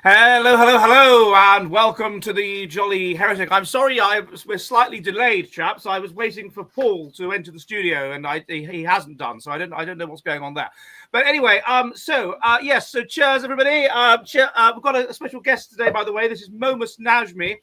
Hello, hello, hello, and welcome to the Jolly Heretic. I'm sorry we're slightly delayed, chaps. I was waiting for Paul to enter the studio, and he hasn't done, so I don't know what's going on there. But anyway, so cheers, everybody. We've got a special guest today, by the way. This is Momus Najmi,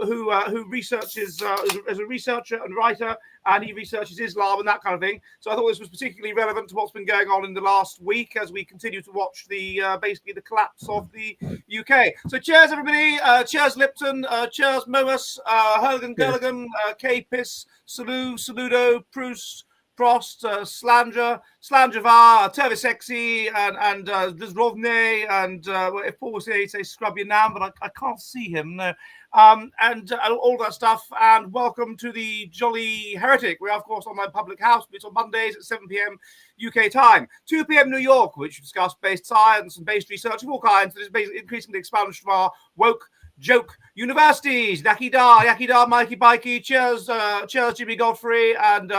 who researches as a researcher and writer, and he researches Islam and that kind of thing. So I thought this was particularly relevant to what's been going on in the last week as we continue to watch basically the collapse of the UK. So cheers, everybody. Cheers, Lipton. Cheers, Momus. Hurligan, Gurligan, K-Piss, Saludo, Proust, Prost, Slanger, Slangervar, Tervisexy, and Zrovne, and if Paul was here, he'd say scrub your nam, but I can't see him. No. And all that stuff. And welcome to the Jolly Heretic. We are, of course, on my public house. It's on Mondays at 7 p.m. UK time, 2 p.m. New York, which we discuss based science and based research of all kinds that is basically increasingly expunged from our woke joke universities. Yakida, Mikey Bikey, cheers, Jimmy Godfrey, and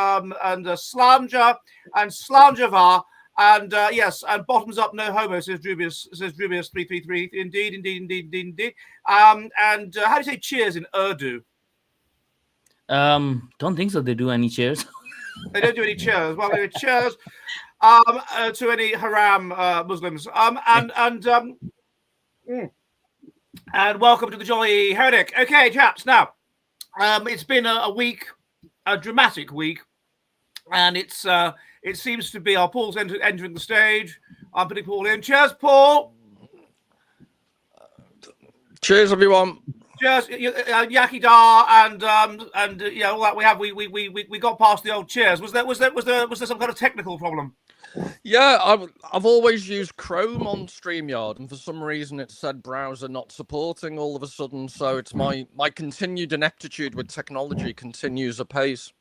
Slanger and Slangervar. And yes, and bottoms up, no homo, says Drubius 333. Indeed. And how do you say cheers in Urdu? Don't think so. They do any cheers. They don't do any cheers. Well, anyway, cheers to any haram Muslims. And welcome to the Jolly Heretic. Okay, chaps. Now, it's been a week, a dramatic week, and it seems to be our Paul's entering the stage. I'm putting Paul in. Cheers, Paul. Cheers, everyone. Cheers, Yakidar, and yeah, all that we got past the old cheers. Was there some kind of technical problem? Yeah, I've always used Chrome on StreamYard, and for some reason it said browser not supporting all of a sudden. So it's my continued ineptitude with technology continues apace.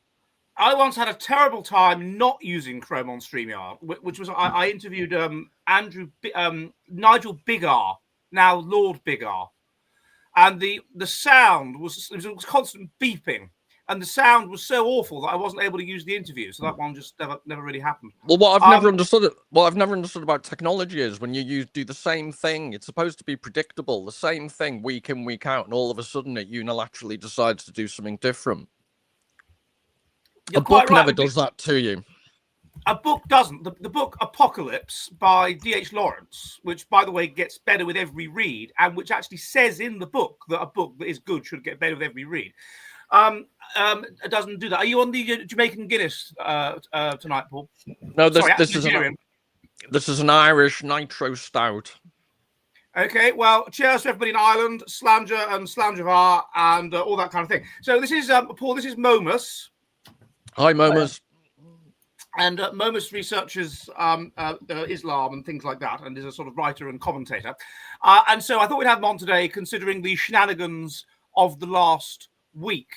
I once had a terrible time not using Chrome on StreamYard, which was I interviewed Nigel Bigar, now Lord Bigar, and the sound was constant beeping. And the sound was so awful that I wasn't able to use the interview. So that one just never really happened. Well, what I've never understood about technology is when you do the same thing, it's supposed to be predictable, the same thing week in, week out, and all of a sudden it unilaterally decides to do something different. You're a book right. never does that to you. A book doesn't. The book Apocalypse by D.H. Lawrence, which, by the way, gets better with every read, and which actually says in the book that a book that is good should get better with every read. It doesn't do that. Are you on the Jamaican Guinness tonight, Paul? No, this is an Irish nitro stout. Okay, well, cheers to everybody in Ireland, Slanger and Slangervar, and all that kind of thing. So this is Paul. This is Momus. Hi, Momus. And Momus researches Islam and things like that, and is a sort of writer and commentator. And so I thought we'd have him on today, considering the shenanigans of the last week.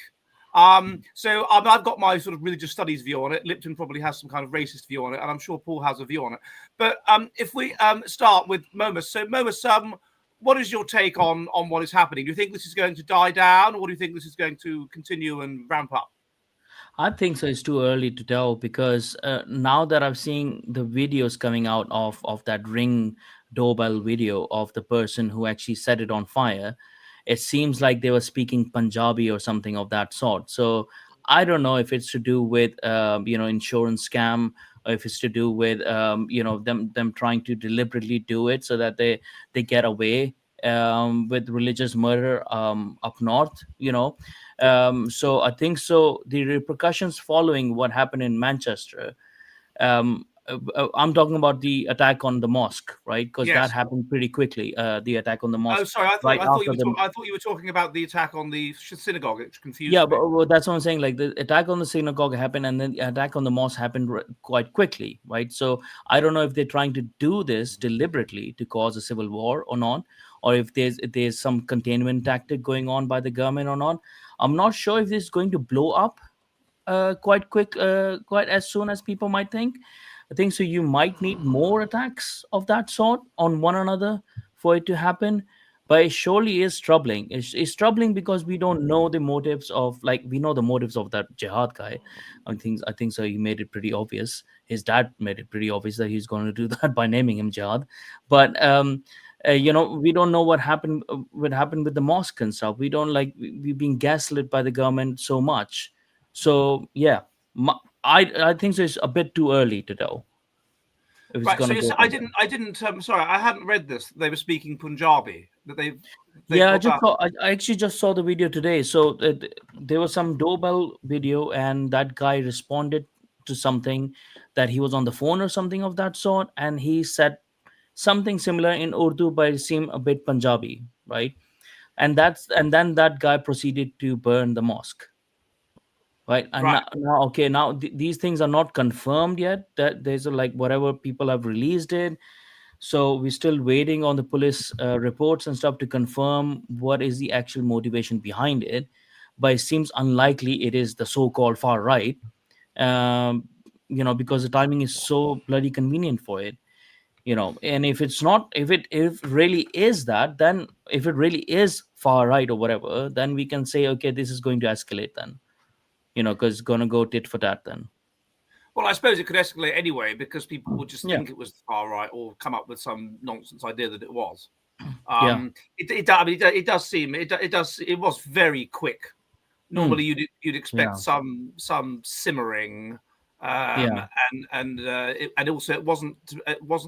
So I've got my sort of religious studies view on it. Lipton probably has some kind of racist view on it, and I'm sure Paul has a view on it. But if we start with Momus. So Momus, what is your take on what is happening? Do you think this is going to die down, or do you think this is going to continue and ramp up? I think so. It's too early to tell because now that I've seen the videos coming out of that Ring doorbell video of the person who actually set it on fire, it seems like they were speaking Punjabi or something of that sort. So I don't know if it's to do with insurance scam, or if it's to do with them trying to deliberately do it so that they get away with religious murder up north. So I think so. The repercussions following what happened in Manchester. I'm talking about the attack on the mosque, right? Because that happened pretty quickly. The attack on the mosque. Oh, sorry. I thought you were talking about the attack on the synagogue. It's confused. Yeah, but that's what I'm saying. Like the attack on the synagogue happened, and then the attack on the mosque happened quite quickly, right? So I don't know if they're trying to do this deliberately to cause a civil war or not, or if there's some containment tactic going on by the government or not. I'm not sure if this is going to blow up quite as soon as people might think. I think so. You might need more attacks of that sort on one another for it to happen, but it surely is troubling. It's troubling because we don't know the motives of, we know the motives of that jihad guy. I think so. He made it pretty obvious. His dad made it pretty obvious that he's going to do that by naming him jihad. But We don't know what happened with the mosque and stuff. We don't like we've been gaslit by the government so much. So yeah, I think so it's a bit too early to tell if it's Right. So gonna you go said, from there. I didn't. Sorry, I hadn't read this. They were speaking Punjabi. That they've Yeah, got that. I actually just saw the video today. So there was some doorbell video, and that guy responded to something that he was on the phone or something of that sort, and he said something similar in Urdu, but it seemed a bit Punjabi, right? And then that guy proceeded to burn the mosque, right? And Right. now okay, now these things are not confirmed yet. That there's a, like whatever people have released it, so we're still waiting on the police reports and stuff to confirm what is the actual motivation behind it. But it seems unlikely it is the so-called far right, um, because the timing is so bloody convenient for it. And if it's not, if it really is that, then if it really is far right or whatever, then we can say, okay, this is going to escalate then, because it's going to go tit for tat then. Well, I suppose it could escalate anyway because people would just Yeah. think it was the far right or come up with some nonsense idea that it was. Yeah. It does seem it was very quick. Normally, you'd expect Yeah. some simmering, Yeah. and also it wasn't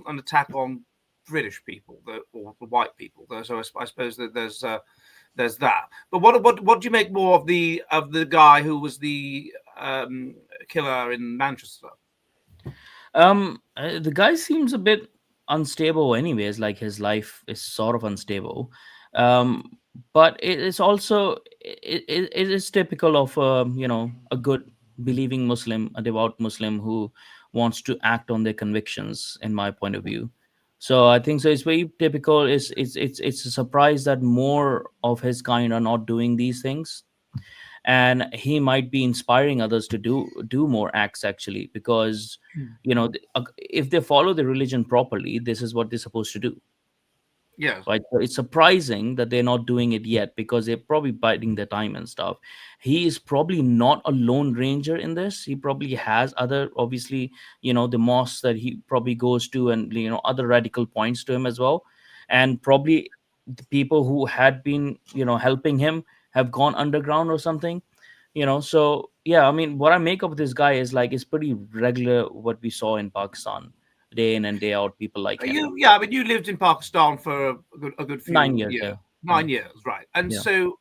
an attack on British people or the white people. So I suppose that there's that. But what do you make more of the guy who was the killer in Manchester? The guy seems a bit unstable anyways, like his life is sort of unstable. um but it is also it is typical of a good believing Muslim, a devout Muslim who wants to act on their convictions, in my point of view. So I think so it's very typical. It's a surprise that more of his kind are not doing these things, and he might be inspiring others to do more acts, actually, because if they follow the religion properly, this is what they're supposed to do, Yes. right? So it's surprising that they're not doing it yet, because they're probably biding their time and stuff. He is probably not a lone ranger in this. He probably has other, obviously, the mosques that he probably goes to, and other radical points to him as well. And probably the people who had been helping him have gone underground or something. So yeah, I mean, what I make of this guy is like it's pretty regular what we saw in Pakistan, day in and day out, people like him. I mean, you lived in Pakistan for a good few 9 years, years, yeah. 9 years, right? And Yeah. so,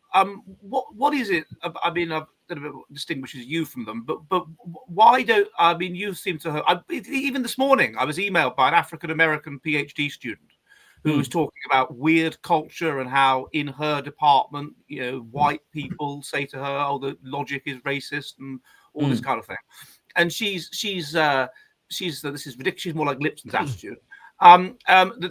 what is it? I mean, I don't know what distinguishes you from them, but why don't I mean you seem to have? Even this morning, I was emailed by an African American PhD student who was talking about weird culture and how in her department, white people say to her, "Oh, the logic is racist" and all this kind of thing. And she's this is ridiculous. She's more like Lipson's attitude.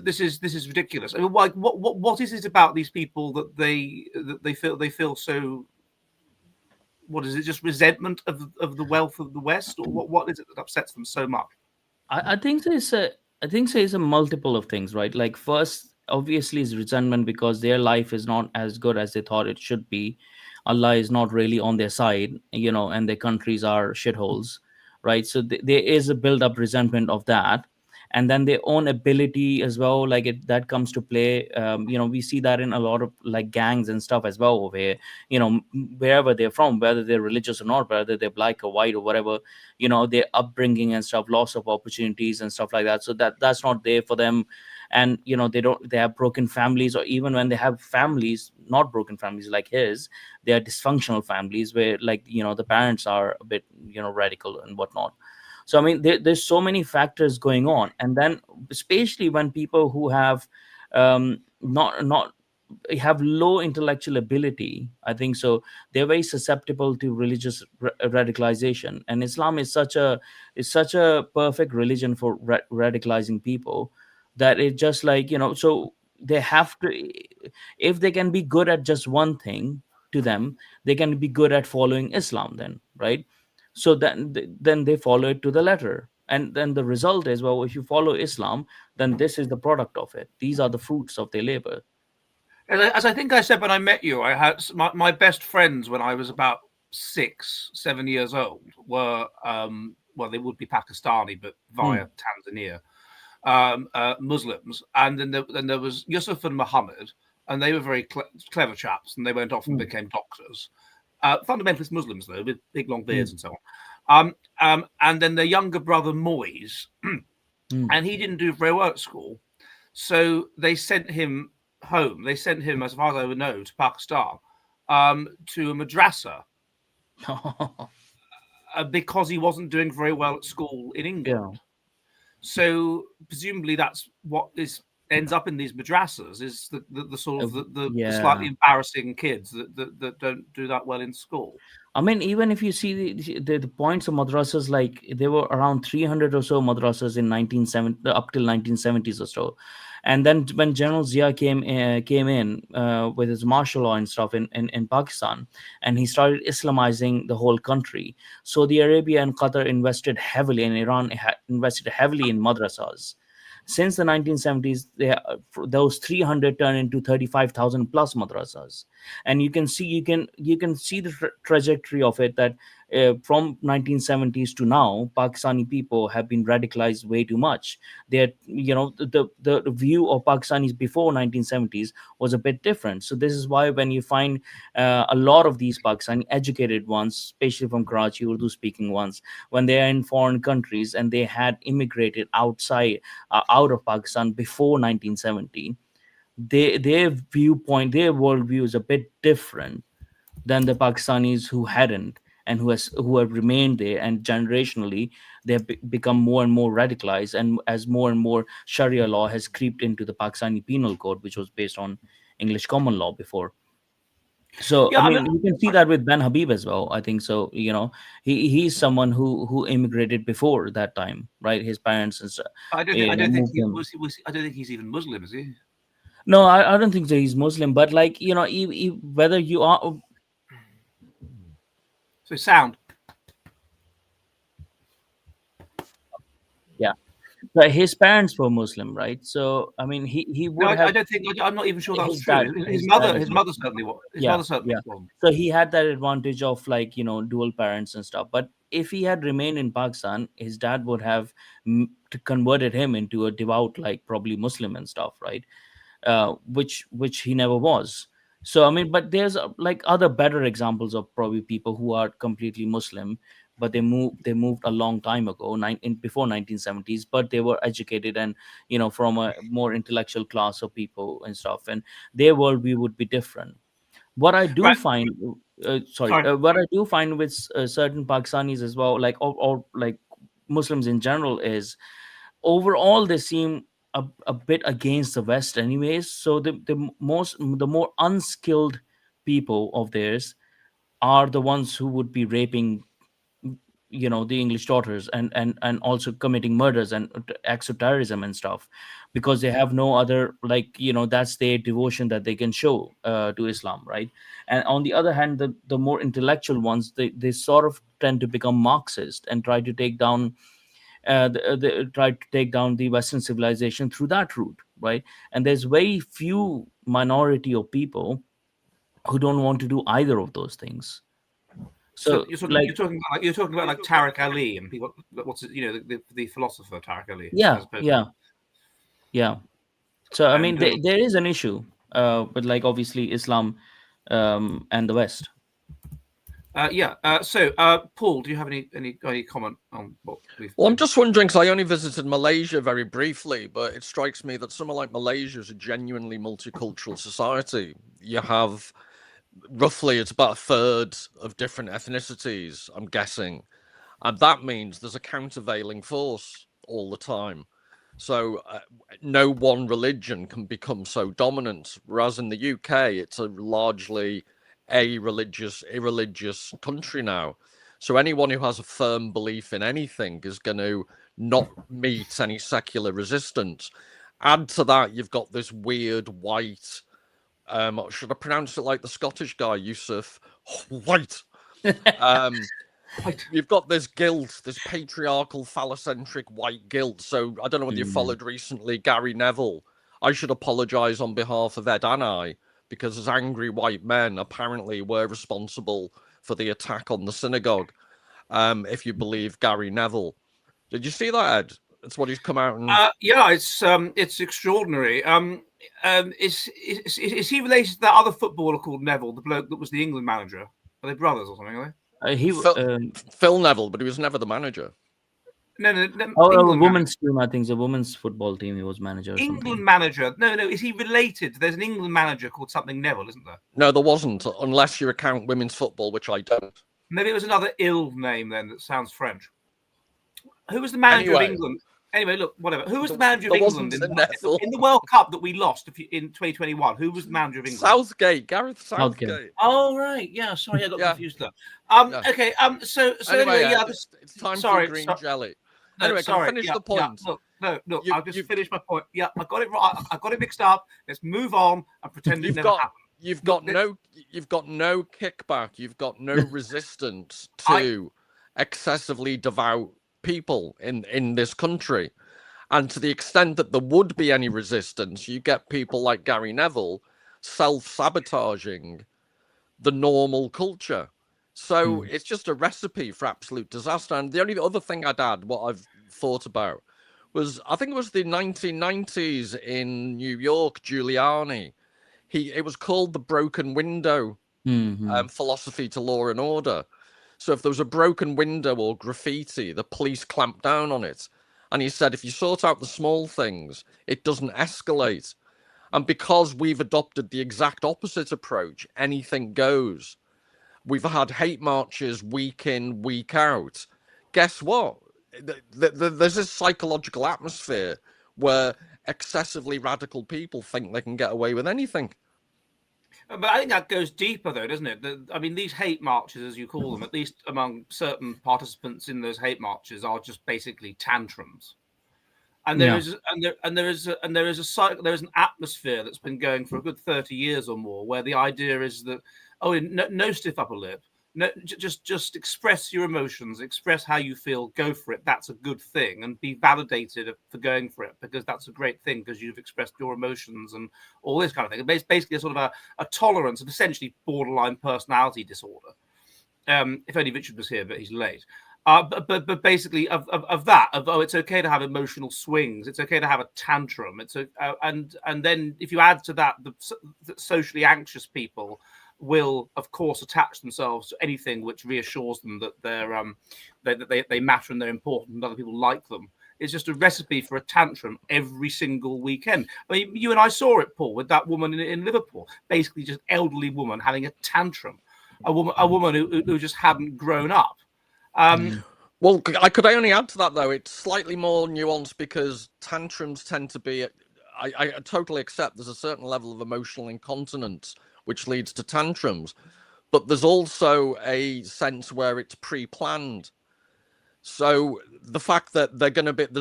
This is ridiculous. I mean, like, what is it about these people that they feel so? What is it? Just resentment of the wealth of the West, or what is it that upsets them so much? I think it's a multiple of things, right? Like, first, obviously, is resentment because their life is not as good as they thought it should be. Allah is not really on their side, and their countries are shitholes, right? So there is a build-up resentment of that, and then their own ability as well. Like that comes to play. We see that in a lot of like gangs and stuff as well over here. Wherever they're from, whether they're religious or not, whether they're black or white or whatever, their upbringing and stuff, loss of opportunities and stuff like that, so that's not there for them. And they have broken families, or even when they have families, not broken families like his, they are dysfunctional families where, like, the parents are a bit radical and whatnot. So I mean, there's so many factors going on. And then especially when people who have not have low intellectual ability, I think so, they're very susceptible to religious radicalization. And Islam is such a perfect religion for radicalizing people, that it just like, so they have to, if they can be good at just one thing, to them, they can be good at following Islam then, right? So then they follow it to the letter. And then the result is, well, if you follow Islam, then this is the product of it. These are the fruits of their labor. As I think I said when I met you, I had my best friends when I was about 6, 7 years old were well, they would be Pakistani, but via Tanzania. Muslims, and then there was Yusuf and Muhammad, and they were very clever chaps, and they went off and became doctors. Fundamentalist Muslims, though, with big long beards and so on. And then their younger brother Moise, and he didn't do very well at school, so they sent him home. They sent him, as far as I would know, to Pakistan, to a madrasa, because he wasn't doing very well at school in England. So presumably that's what ends up in these madrasas, is the sort of the slightly embarrassing kids that don't do that well in school. I mean, even if you see the points of madrasas, like there were around 300 or so madrasas in 1970 up till 1970s or so, and then when General Zia came in with his martial law and stuff in Pakistan, and he started Islamizing the whole country, Saudi Arabia and Qatar invested heavily, and Iran invested heavily in madrasas. Since the 1970s, those 300 turned into 35,000 plus madrasas, and you can see the trajectory of it, that from 1970s to now, Pakistani people have been radicalized way too much. The view of Pakistanis before 1970s was a bit different. So this is why when you find a lot of these Pakistani educated ones, especially from Karachi, Urdu speaking ones, when they are in foreign countries and they had immigrated out of Pakistan before 1970, their viewpoint, their worldview is a bit different than the Pakistanis who hadn't, and who have remained there, and generationally they have become more and more radicalized, and as more and more Sharia law has creeped into the Pakistani penal code, which was based on English common law before. So I mean, you can see that with Ben Habib as well. I think so. He's someone who immigrated before that time, right? His parents and stuff. I don't think he's even Muslim, is he? No, I don't think so. He's Muslim, but like whether you are. So sound. Yeah, but his parents were Muslim, right? So I mean, he would. No, have, I don't think. I'm not even sure that's true. His mother certainly was. His mother certainly was. So he had that advantage of dual parents and stuff. But if he had remained in Pakistan, his dad would have converted him into a devout, like probably Muslim and stuff, right? Which he never was. So I mean, but there's like other better examples of probably people who are completely Muslim, but they moved a long time ago, before 1970s, but they were educated and from a more intellectual class of people and stuff, and their worldview would be different. What I do find, what I do find with certain Pakistanis as well, like or like Muslims in general, is overall they seem a bit against the West anyways. So the more unskilled people of theirs are the ones who would be raping the English daughters, and also committing murders and acts of terrorism and stuff, because they have no other, that's their devotion that they can show to Islam, right? And on the other hand, the more intellectual ones, they sort of tend to become Marxist and try to take down the Western civilization through that route, right? And there's very few minority of people who don't want to do either of those things. So you're talking about like Tariq Ali and people. The philosopher Tariq Ali. Yeah. So I mean, there is an issue, but like obviously Islam and the West. So, Paul, do you have any comment on what we've? Well, I'm just wondering, because I only visited Malaysia very briefly, but it strikes me that somewhere like Malaysia is a genuinely multicultural society. You have roughly, it's about a third of different ethnicities, I'm guessing, and that means there's a countervailing force all the time. So no one religion can become so dominant, whereas in the UK, it's a largely irreligious country now. So anyone who has a firm belief in anything is going to not meet any secular resistance. Add to that, you've got this weird white, should I pronounce it like the Scottish guy, Yusuf? White. You've got this guilt, this patriarchal, phallocentric white guilt. So I don't know whether you followed recently Gary Neville. I should apologise on behalf of Ed and I, because as angry white men apparently were responsible for the attack on the synagogue, if you believe Gary Neville. Did you see that, Ed? That's what he's come out and. Yeah, it's extraordinary. Is he related to that other footballer called Neville, the bloke that was the England manager? Are they brothers or something? Are they? Phil Neville, but he was never the manager. No. Oh, a England women's team. I think it's a women's football team. He was manager. Or England something. manager. No. Is he related? There's an England manager called something Neville, isn't there? No, there wasn't, unless you account women's football, which I don't. Maybe it was another ill name then that sounds French. Who was the manager of England? Anyway, look, whatever. Who was the manager of England in the World Cup that we lost in 2021? Who was the manager of England? Southgate, Gareth Southgate. Oh right, yeah. Sorry, I got confused there. Okay. So anyway, yeah. It's time for green jelly. Anyway, can I finish the point? Yeah, look. I'll just finish my point. Yeah, I got it right. I got it mixed up. Let's move on and pretend it never happened. You've got no kickback. You've got no resistance to excessively devout people in this country, and to the extent that there would be any resistance, you get people like Gary Neville self-sabotaging the normal culture. So it's just a recipe for absolute disaster. And the only other thing I'd add, what I've thought about, was I think it was the 1990s in New York, Giuliani. It was called the broken window philosophy to law and order. So if there was a broken window or graffiti, the police clamped down on it. And he said, if you sort out the small things, it doesn't escalate. And because we've adopted the exact opposite approach, anything goes. We've had hate marches week in, week out. Guess what? There's this psychological atmosphere where excessively radical people think they can get away with anything. But I think that goes deeper, though, doesn't it? I mean, these hate marches, as you call them, at least among certain participants in those hate marches, are just basically tantrums. And there is an atmosphere that's been going for a good 30 years or more, where the idea is that no stiff upper lip, no, just express your emotions, express how you feel, go for it. That's a good thing, and be validated for going for it, because that's a great thing because you've expressed your emotions and all this kind of thing. It's basically a sort of a tolerance of essentially borderline personality disorder. If only Richard was here, but he's late. But basically of it's okay to have emotional swings, it's okay to have a tantrum, and then if you add to that the socially anxious people will of course attach themselves to anything which reassures them that they matter and they're important and other people like them. It's just a recipe for a tantrum every single weekend. I mean, you and I saw it, Paul, with that woman in Liverpool, basically just elderly woman having a tantrum, a woman who just hadn't grown up. Well, could I only add to that, though? It's slightly more nuanced because tantrums tend to be, I totally accept there's a certain level of emotional incontinence which leads to tantrums, but there's also a sense where it's pre-planned. So the fact that there's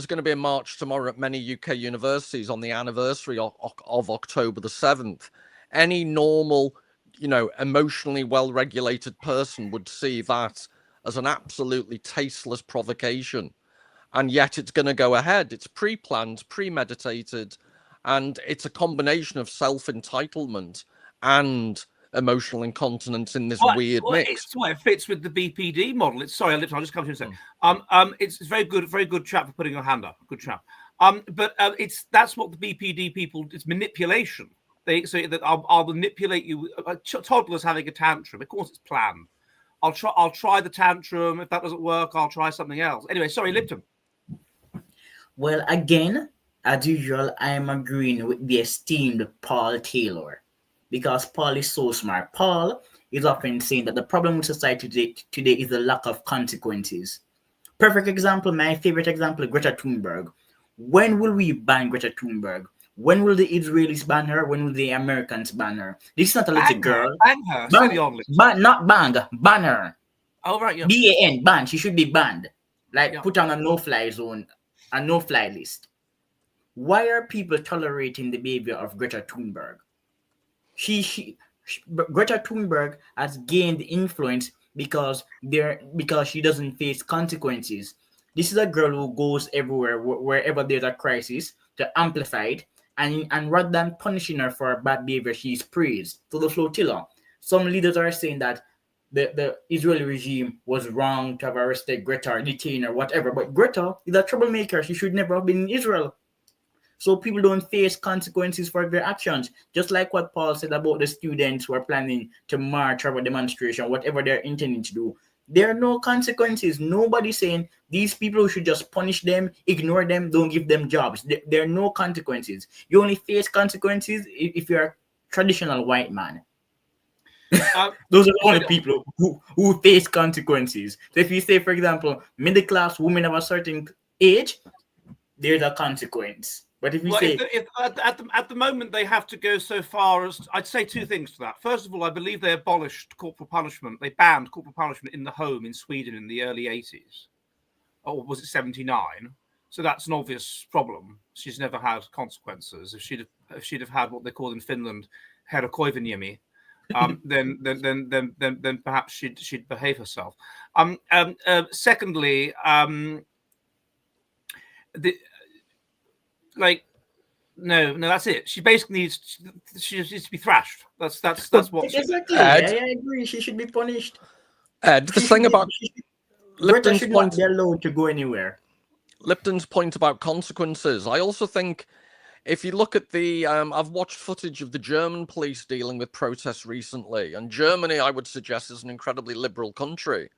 going to be a march tomorrow at many UK universities on the anniversary of October the 7th, any normal, emotionally well-regulated person would see that as an absolutely tasteless provocation, and yet it's going to go ahead. It's pre-planned, premeditated, and it's a combination of self-entitlement and emotional incontinence in this weird mix. It's why it fits with the BPD model. I'll just come to you in a second. It's very good chap for putting your hand up. Good chap. But that's what the BPD people. It's manipulation. They say that I'll manipulate you. Toddler's having a tantrum. Of course, it's planned. I'll try the tantrum. If that doesn't work, I'll try something else. Anyway, sorry, Lipton. Well, again, as usual, I am agreeing with the esteemed Paul Taylor, because Paul is so smart. Paul is often saying that the problem with society today is the lack of consequences. Perfect example, my favorite example, Greta Thunberg. When will we ban Greta Thunberg? When will the Israelis ban her? When will the Americans ban her? This is not a little girl. Ban her. Not banned. Ban her. Oh, right. Yeah. BAN. Ban. She should be banned. Put on a no-fly zone, a no-fly list. Why are people tolerating the behavior of Greta Thunberg? Greta Thunberg has gained influence because she doesn't face consequences. This is a girl who goes everywhere, wherever there's a crisis, to amplify it. And rather than punishing her for bad behavior, she's praised. To the flotilla, some leaders are saying that the Israeli regime was wrong to have arrested Greta or detained or whatever. But Greta is a troublemaker. She should never have been in Israel. So people don't face consequences for their actions. Just like what Paul said about the students who are planning to march or a demonstration, whatever they're intending to do. There are no consequences. Nobody's saying these people should just punish them, ignore them, don't give them jobs. There are no consequences. You only face consequences if you're a traditional white man. Those are the only people who face consequences. So if you say, for example, middle class women of a certain age, there's a consequence. But if you say at the moment they have to go so far as, I'd say two things to that. First of all, I believe they abolished corporal punishment. They banned corporal punishment in the home in Sweden in the early 80s. Or was it 79? So that's an obvious problem. She's never had consequences. If she'd have had what they call in Finland herkoiveniemi, then perhaps she'd behave herself. Secondly, no, that's it. She basically needs to be thrashed. That's what. Exactly. I agree. She should be punished. The thing about Greta should not be allowed to go anywhere. Lipton's point about consequences. I also think if you look at the, I've watched footage of the German police dealing with protests recently, and Germany, I would suggest, is an incredibly liberal country,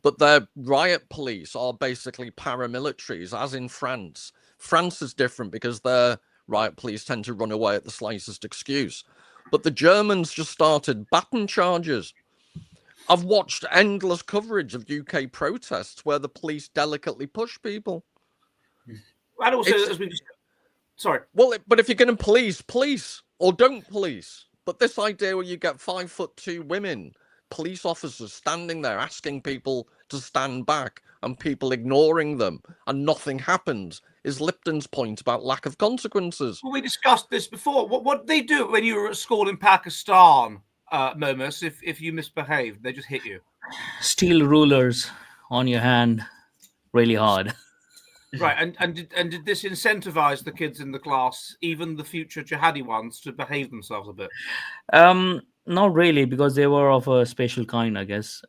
but their riot police are basically paramilitaries, as in France. France is different because their riot police tend to run away at the slightest excuse. But the Germans just started baton charges. I've watched endless coverage of UK protests where the police delicately push people. And also, sorry. Well, but if you're going to police, or don't police. But this idea where you get 5'2" women, police officers standing there asking people to stand back and people ignoring them and nothing happens is Lipton's point about lack of consequences. Well, we discussed this before. What did they do when you were at school in Pakistan, Momus, if you misbehaved? They just hit you. Steel rulers on your hand really hard. Right, and did this incentivize the kids in the class, even the future jihadi ones, to behave themselves a bit? Not really, because they were of a special kind, I guess.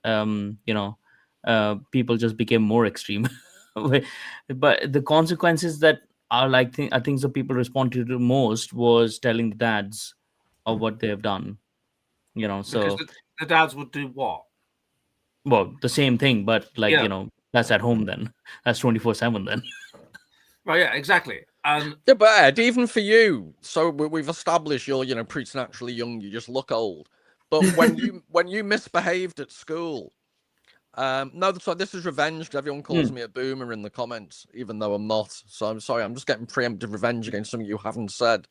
People just became more extreme. But the consequences that are I think the people responded to most was telling the dads of what they have done. So because the dads would do what? Well, the same thing, but that's at home then. That's 24/7 then. Right, yeah, exactly. Yeah, but Ed, even for you, so we've established you're preternaturally young, you just look old. But when you misbehaved at school, so this is revenge. Everyone calls me a boomer in the comments, even though I'm not. So I'm sorry, I'm just getting preemptive revenge against something you haven't said.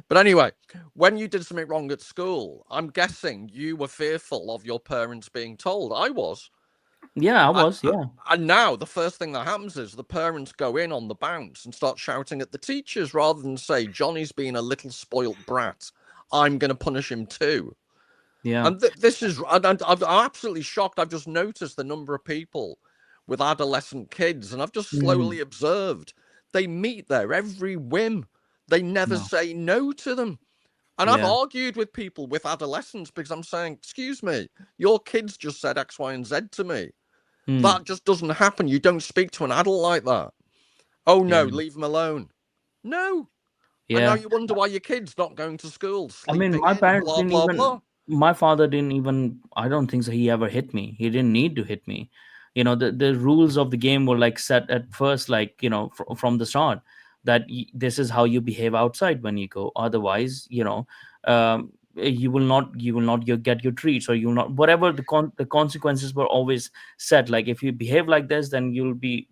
But anyway, when you did something wrong at school, I'm guessing you were fearful of your parents being told. I was. Yeah, I was, yeah. And now the first thing that happens is the parents go in on the bounce and start shouting at the teachers rather than say, Johnny's being a little spoilt brat. I'm going to punish him too. Yeah. And this is, I'm absolutely shocked. I've just noticed the number of people with adolescent kids, and I've just slowly observed they meet their every whim. They never say no to them. And I've argued with people with adolescents because I'm saying, excuse me, your kids just said X, Y, and Z to me. That just doesn't happen. You don't speak to an adult like that. Oh, no, leave them alone. No. Yeah. And now you wonder why your kid's not going to school. I mean, my parents my father didn't even, I don't think so he ever hit me. He didn't need to hit me. The rules of the game were set at first, from the start, that this is how you behave outside when you go. Otherwise, you will not get your treats, or you will not, whatever the consequences were always set. Like, if you behave like this, then you'll be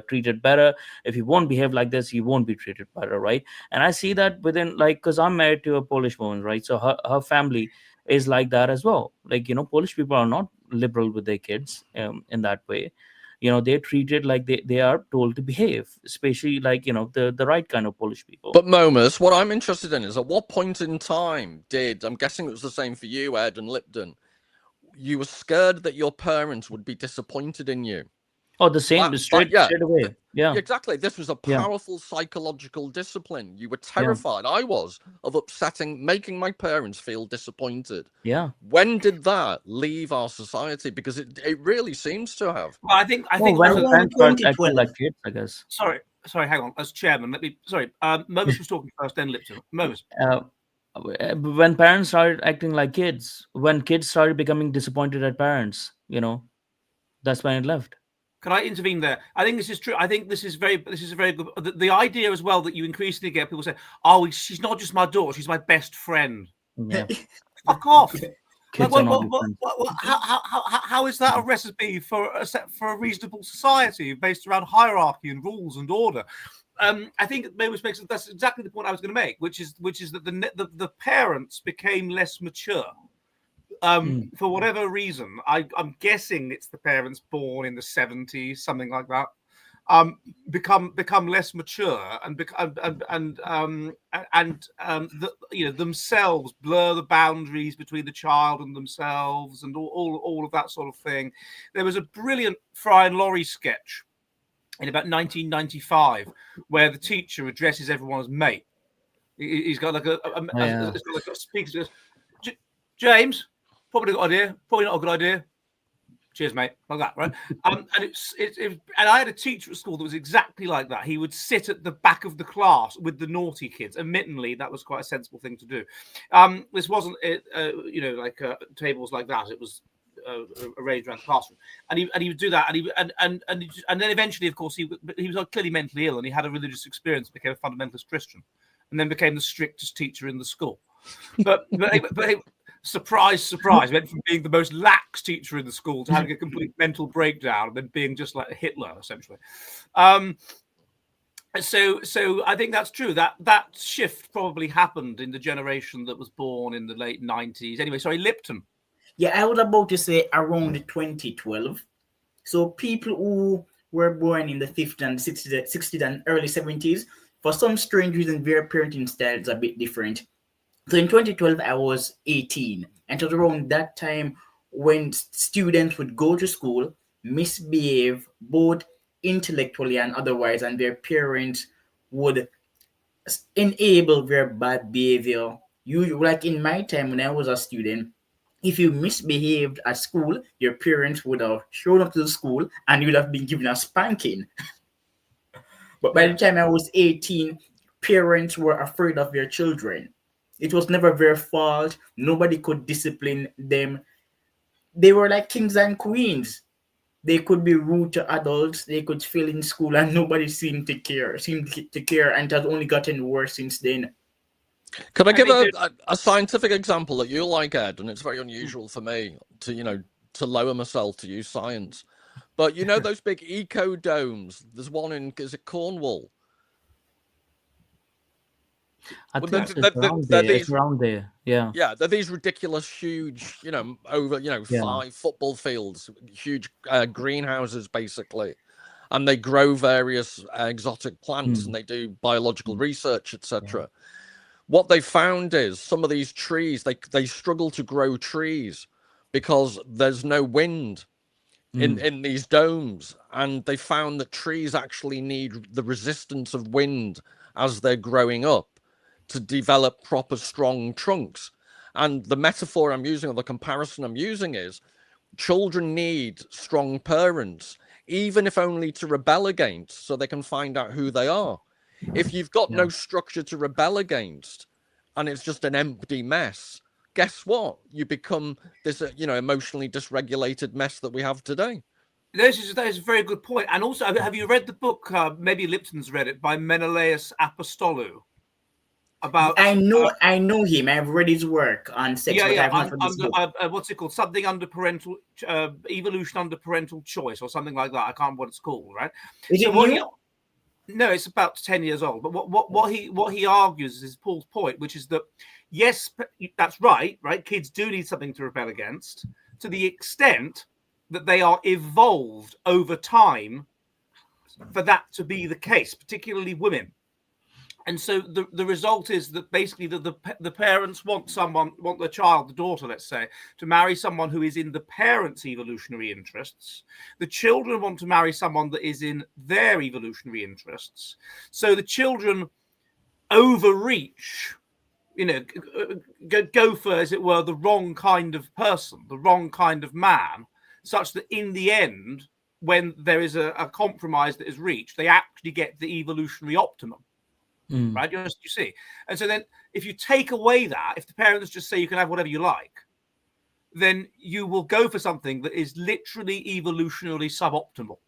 treated better. If you won't behave like this, you won't be treated better, right? And I see that within, because I'm married to a Polish woman, right? So her family is like that as well. Polish people are not liberal with their kids in that way. They're treated like they are told to behave, especially the right kind of Polish people. But Momus, what I'm interested in is at what point in time I'm guessing it was the same for you, Ed and Lipton, you were scared that your parents would be disappointed in you? Oh, the same straight away. Yeah, exactly. This was a Yeah. powerful psychological discipline. You were Yeah. terrified. I was, of making my parents feel disappointed. Yeah. When did that leave our society? Because it really seems to have. Well, I think When the also, parents start acting 2012. like kids, I guess. sorry, hang on. As chairman, Momus was talking first, then Lipton. Momus. When parents started acting like kids, when kids started becoming disappointed at parents, that's when it left. Can I intervene there? I think this is true. I think this is a very good. The idea as well that you increasingly get people say, "Oh, she's not just my daughter; she's my best friend." Yeah. Fuck off. Kids are not different. How is that a recipe for a reasonable society based around hierarchy and rules and order? I think that's exactly the point I was going to make, which is that the parents became less mature. For whatever reason, I'm guessing it's the parents born in the 70s, something like that, become less mature and themselves blur the boundaries between the child and themselves and all of that sort of thing. There was a brilliant Fry and Laurie sketch in about 1995 where the teacher addresses everyone as mate. He's got like a speaker. James. Probably a good idea. Probably not a good idea. Cheers, mate. Like that, right? And I had a teacher at school that was exactly like that. He would sit at the back of the class with the naughty kids. Admittedly, that was quite a sensible thing to do. This wasn't, tables like that. It was arranged around the classroom, and he would do that, and then eventually, of course, he was clearly mentally ill, and he had a religious experience, became a fundamentalist Christian, and then became the strictest teacher in the school. But surprise, went from being the most lax teacher in the school to having a complete mental breakdown and then being just like Hitler, essentially. So I think that's true. That shift probably happened in the generation that was born in the late 90s. Anyway, sorry, Lipton. Yeah, I was about to say around 2012. So people who were born in the 50s and 60s and early 70s, for some strange reason, their parenting styles are a bit different. So in 2012, I was 18. And it was around that time when students would go to school, misbehave both intellectually and otherwise, and their parents would enable their bad behavior. Like in my time when I was a student, if you misbehaved at school, your parents would have shown up to the school and you would have been given a spanking. But by the time I was 18, parents were afraid of their children. It was never their fault. Nobody could discipline them. They were like kings and queens. They could be rude to adults. They could fail in school, and nobody seemed to care. And it has only gotten worse since then. Could I give a scientific example that you like, Ed? And it's very unusual for me to lower myself to use science. But those big eco domes. There's one is it Cornwall? I think it's around there. Yeah. Yeah, they're these ridiculous, huge, over 5 football fields, huge greenhouses, basically, and they grow various exotic plants and they do biological research, etc. What they found is some of these trees, they struggle to grow trees because there's no wind in these domes, and they found that trees actually need the resistance of wind as they're growing up to develop proper strong trunks. And the metaphor I'm using, or the comparison I'm using, is children need strong parents, even if only to rebel against, so they can find out who they are. If you've got no structure to rebel against and it's just an empty mess, guess what? You become this emotionally dysregulated mess that we have today. That is a very good point. And also, have you read the book, maybe Lipton's read it, by Menelaus Apostolou? I know him. I've read his work on sex. What's it called? Something under parental evolution under parental choice, or something like that. I can't remember what it's called. Right? Is it new? No, it's about 10 years old. But what he argues is Paul's point, which is that yes, that's right. Right? Kids do need something to rebel against, to the extent that they are evolved over time for that to be the case, particularly women. And so the result is that basically the parents want their child, the daughter, let's say, to marry someone who is in the parents' evolutionary interests. The children want to marry someone that is in their evolutionary interests. So the children overreach, go for, as it were, the wrong kind of person, the wrong kind of man, such that in the end, when there is a compromise that is reached, they actually get the evolutionary optimum. Right, you see. And so then if you take away that, if the parents just say you can have whatever you like, then you will go for something that is literally evolutionarily suboptimal.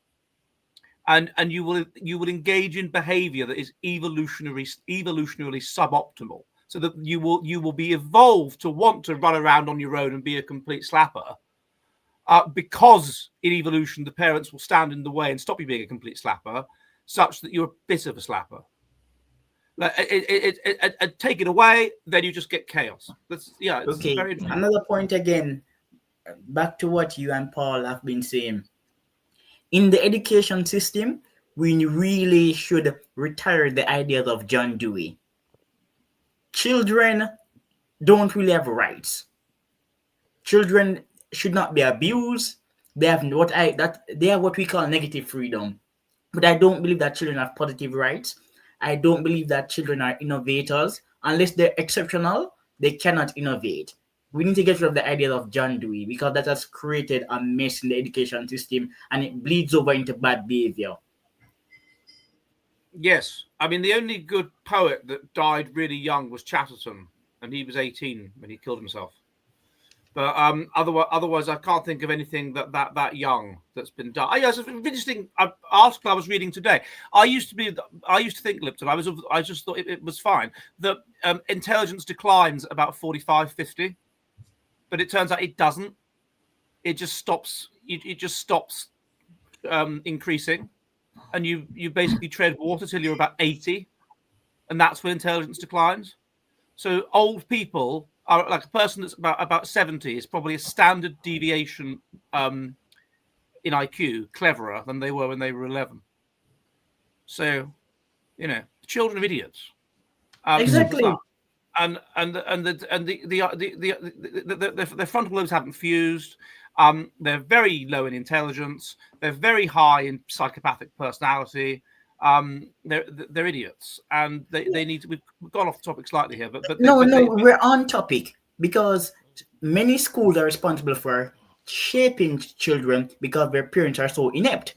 And you will engage in behavior that is evolutionarily suboptimal, so that you will be evolved to want to run around on your own and be a complete slapper, because in evolution the parents will stand in the way and stop you being a complete slapper, such that you're a bit of a slapper. Like take it away, then you just get chaos. That's Okay. very interesting. Another point again, back to what you and Paul have been saying. In the education system, we really should retire the ideas of John Dewey. Children don't really have rights. Children should not be abused. They have what we call negative freedom. But I don't believe that children have positive rights. I don't believe that children are innovators. Unless they're exceptional, they cannot innovate. We need to get rid of the idea of John Dewey, because that has created a mess in the education system, and it bleeds over into bad behavior. Yes. I mean, the only good poet that died really young was Chatterton, and he was 18 when he killed himself. But otherwise, I can't think of anything that young that's been done. It's an interesting article I was reading today. I used to think, Lipton, I just thought it was fine, that intelligence declines about 45, 50, but it turns out it doesn't. It just stops. It just stops increasing, and you basically tread water till you're about 80, and that's when intelligence declines. So old people are, like a person that's about 70 is probably a standard deviation in IQ cleverer than they were when they were 11. So, children of idiots. Exactly. And the frontal lobes haven't fused. They're very low in intelligence. They're very high in psychopathic personality. They're idiots, and they need to. We've gone off the topic slightly here, but we're on topic, because many schools are responsible for shaping children because their parents are so inept.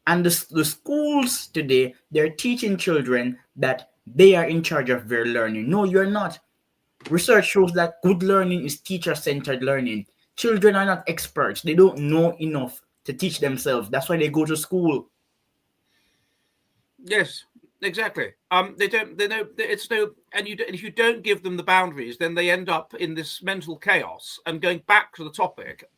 And the schools today, they're teaching children that they are in charge of their learning. No, you're not. Research shows that good learning is teacher-centered learning. Children are not experts. They don't know enough to teach themselves. That's why they go to school. Yes, exactly. They know it's no, and if you don't give them the boundaries, then they end up in this mental chaos. And going back to the topic,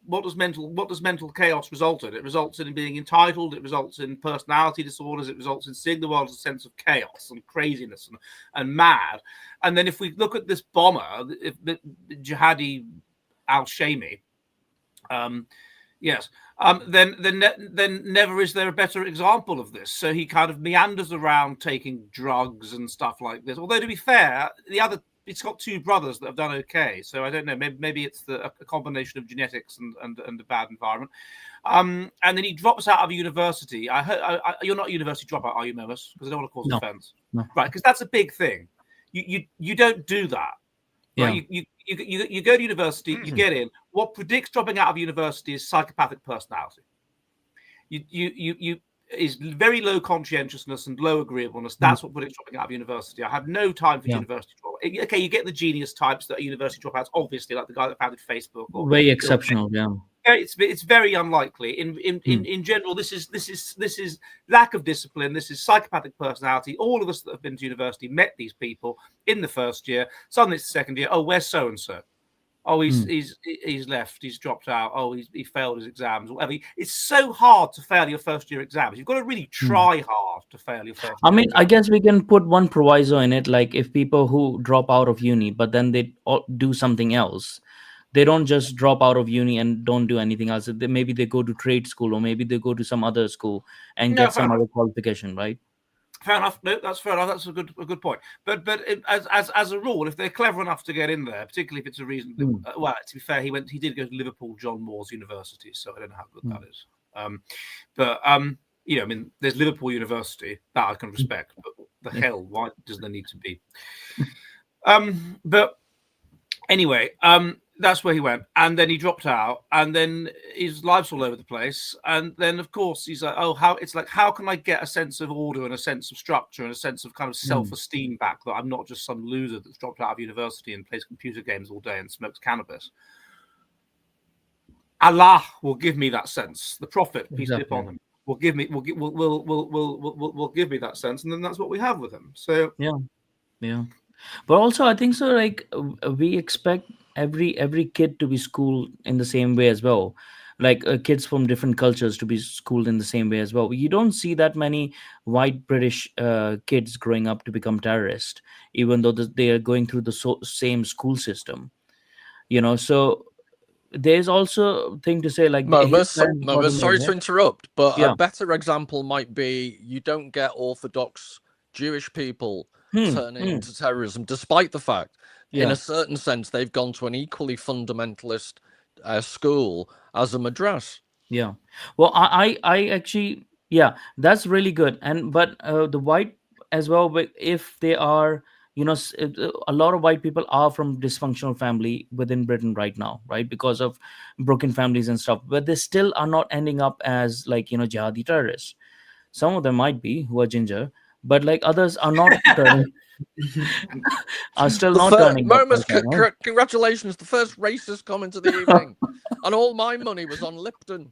what does mental chaos result in? It results in being entitled. It results in personality disorders. It results in seeing the world as a sense of chaos and craziness and mad. And then if we look at this bomber, the jihadi al-Shami, yes. Then never is there a better example of this. So he kind of meanders around taking drugs and stuff like this. Although, to be fair, it's got two brothers that have done okay. So I don't know. Maybe it's a combination of genetics and a bad environment. And then he drops out of university. I heard you're not a university dropout, are you, Mevis? Because I don't want to cause offense. No. Right? Because that's a big thing. You don't do that. Right? Yeah. You go to university, you get in. What predicts dropping out of university is psychopathic personality. You is very low conscientiousness and low agreeableness. That's what predicts dropping out of university. I have no time for university dropout. Okay, you get the genius types that are university dropouts, obviously, like the guy that founded Facebook. Very exceptional, yeah. It's very unlikely. In general, this is lack of discipline. This is psychopathic personality. All of us that have been to university met these people in the first year. Suddenly it's the second year. Oh, where's so and so? Oh, he's left. He's dropped out. Oh, he failed his exams. Whatever. It's so hard to fail your first year exams. You've got to really try hard to fail your first. I mean, I guess we can put one proviso in it. Like, if people who drop out of uni, but then they do something else, they don't just drop out of uni and don't do anything else. Maybe they go to trade school, or maybe they go to some other school and get some other qualification, right? Fair enough. No, that's fair enough. That's a good point. But as a rule, if they're clever enough to get in there, particularly if it's a reason. Well, to be fair, he did go to Liverpool John Moores University, so I don't know how good that is. I mean, there's Liverpool University that I can respect, but the hell, why does there need to be? But anyway, that's where he went, and then he dropped out, and then his life's all over the place, and then of course he's like, how can I get a sense of order and a sense of structure and a sense of kind of self-esteem back, that I'm not just some loser that's dropped out of university and plays computer games all day and smokes cannabis. Allah will give me that sense. The Prophet, peace be upon him, will give me that sense, and then that's what we have with him. So yeah. But also, I think so. Like we expect every kid to be schooled in the same way as well. Like kids from different cultures to be schooled in the same way as well. You don't see that many white British kids growing up to become terrorists, even though they are going through the same school system. So there's also a thing to say, like sorry to interrupt, but a better example might be you don't get Orthodox Jewish people turning into terrorism, despite the fact, in a certain sense, they've gone to an equally fundamentalist school as a madras. Yeah. Well, I actually, that's really good. But the white as well, if they are, a lot of white people are from dysfunctional family within Britain right now, right? Because of broken families and stuff, but they still are not ending up as like, jihadi terrorists. Some of them might be who are ginger, but like others are not are still not turning up. Congratulations, the first racist comment of the evening. And all my money was on Lipton.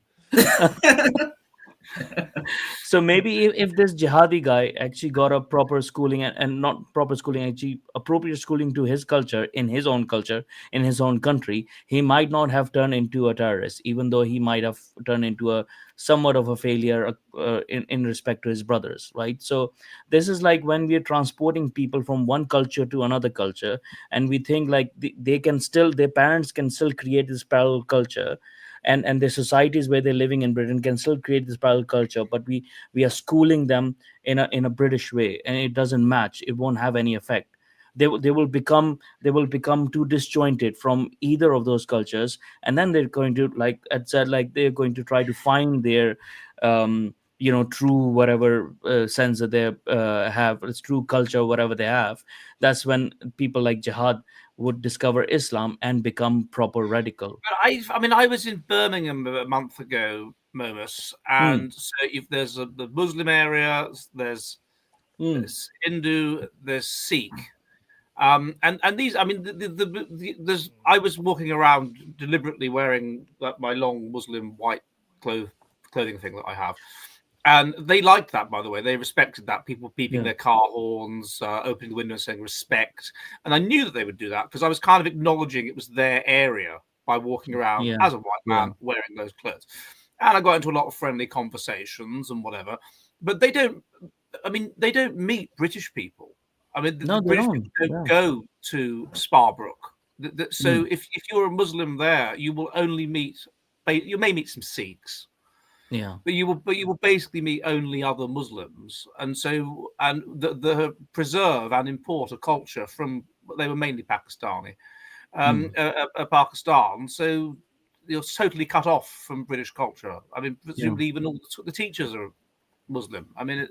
So maybe if this jihadi guy actually got a proper schooling and not proper schooling, actually appropriate schooling to his culture, in his own culture, in his own country, he might not have turned into a terrorist, even though he might have turned into a somewhat of a failure in respect to his brothers, right? So this is like when we are transporting people from one culture to another culture, and we think like their parents can still create this parallel culture, and the societies where they're living in Britain can still create this parallel culture, but we are schooling them in a British way, and it doesn't match. It won't have any effect. They will become too disjointed from either of those cultures, and then they're going to, like Ed said, like they're going to try to find their true whatever sense that they have, it's true culture, whatever they have. That's when people like Jihad would discover Islam and become proper radical. I was in Birmingham a month ago, Momus, and so if there's the Muslim area, there's Hindu, there's Sikh, and these, I mean, there's. I was walking around deliberately wearing my long Muslim white clothing thing that I have. And they liked that, by the way. They respected that. People beeping their car horns, opening the window and saying respect. And I knew that they would do that because I was kind of acknowledging it was their area by walking around as a white man wearing those clothes. And I got into a lot of friendly conversations and whatever. But they don't meet British people. I mean, the British people don't go to Sparbrook. So if you're a Muslim there, you will only you may meet some Sikhs. Yeah, but you will basically meet only other Muslims, and the preserve and import a culture from, they were mainly Pakistani, Pakistan. So you're totally cut off from British culture. I mean, presumably even all the teachers are Muslim. I mean,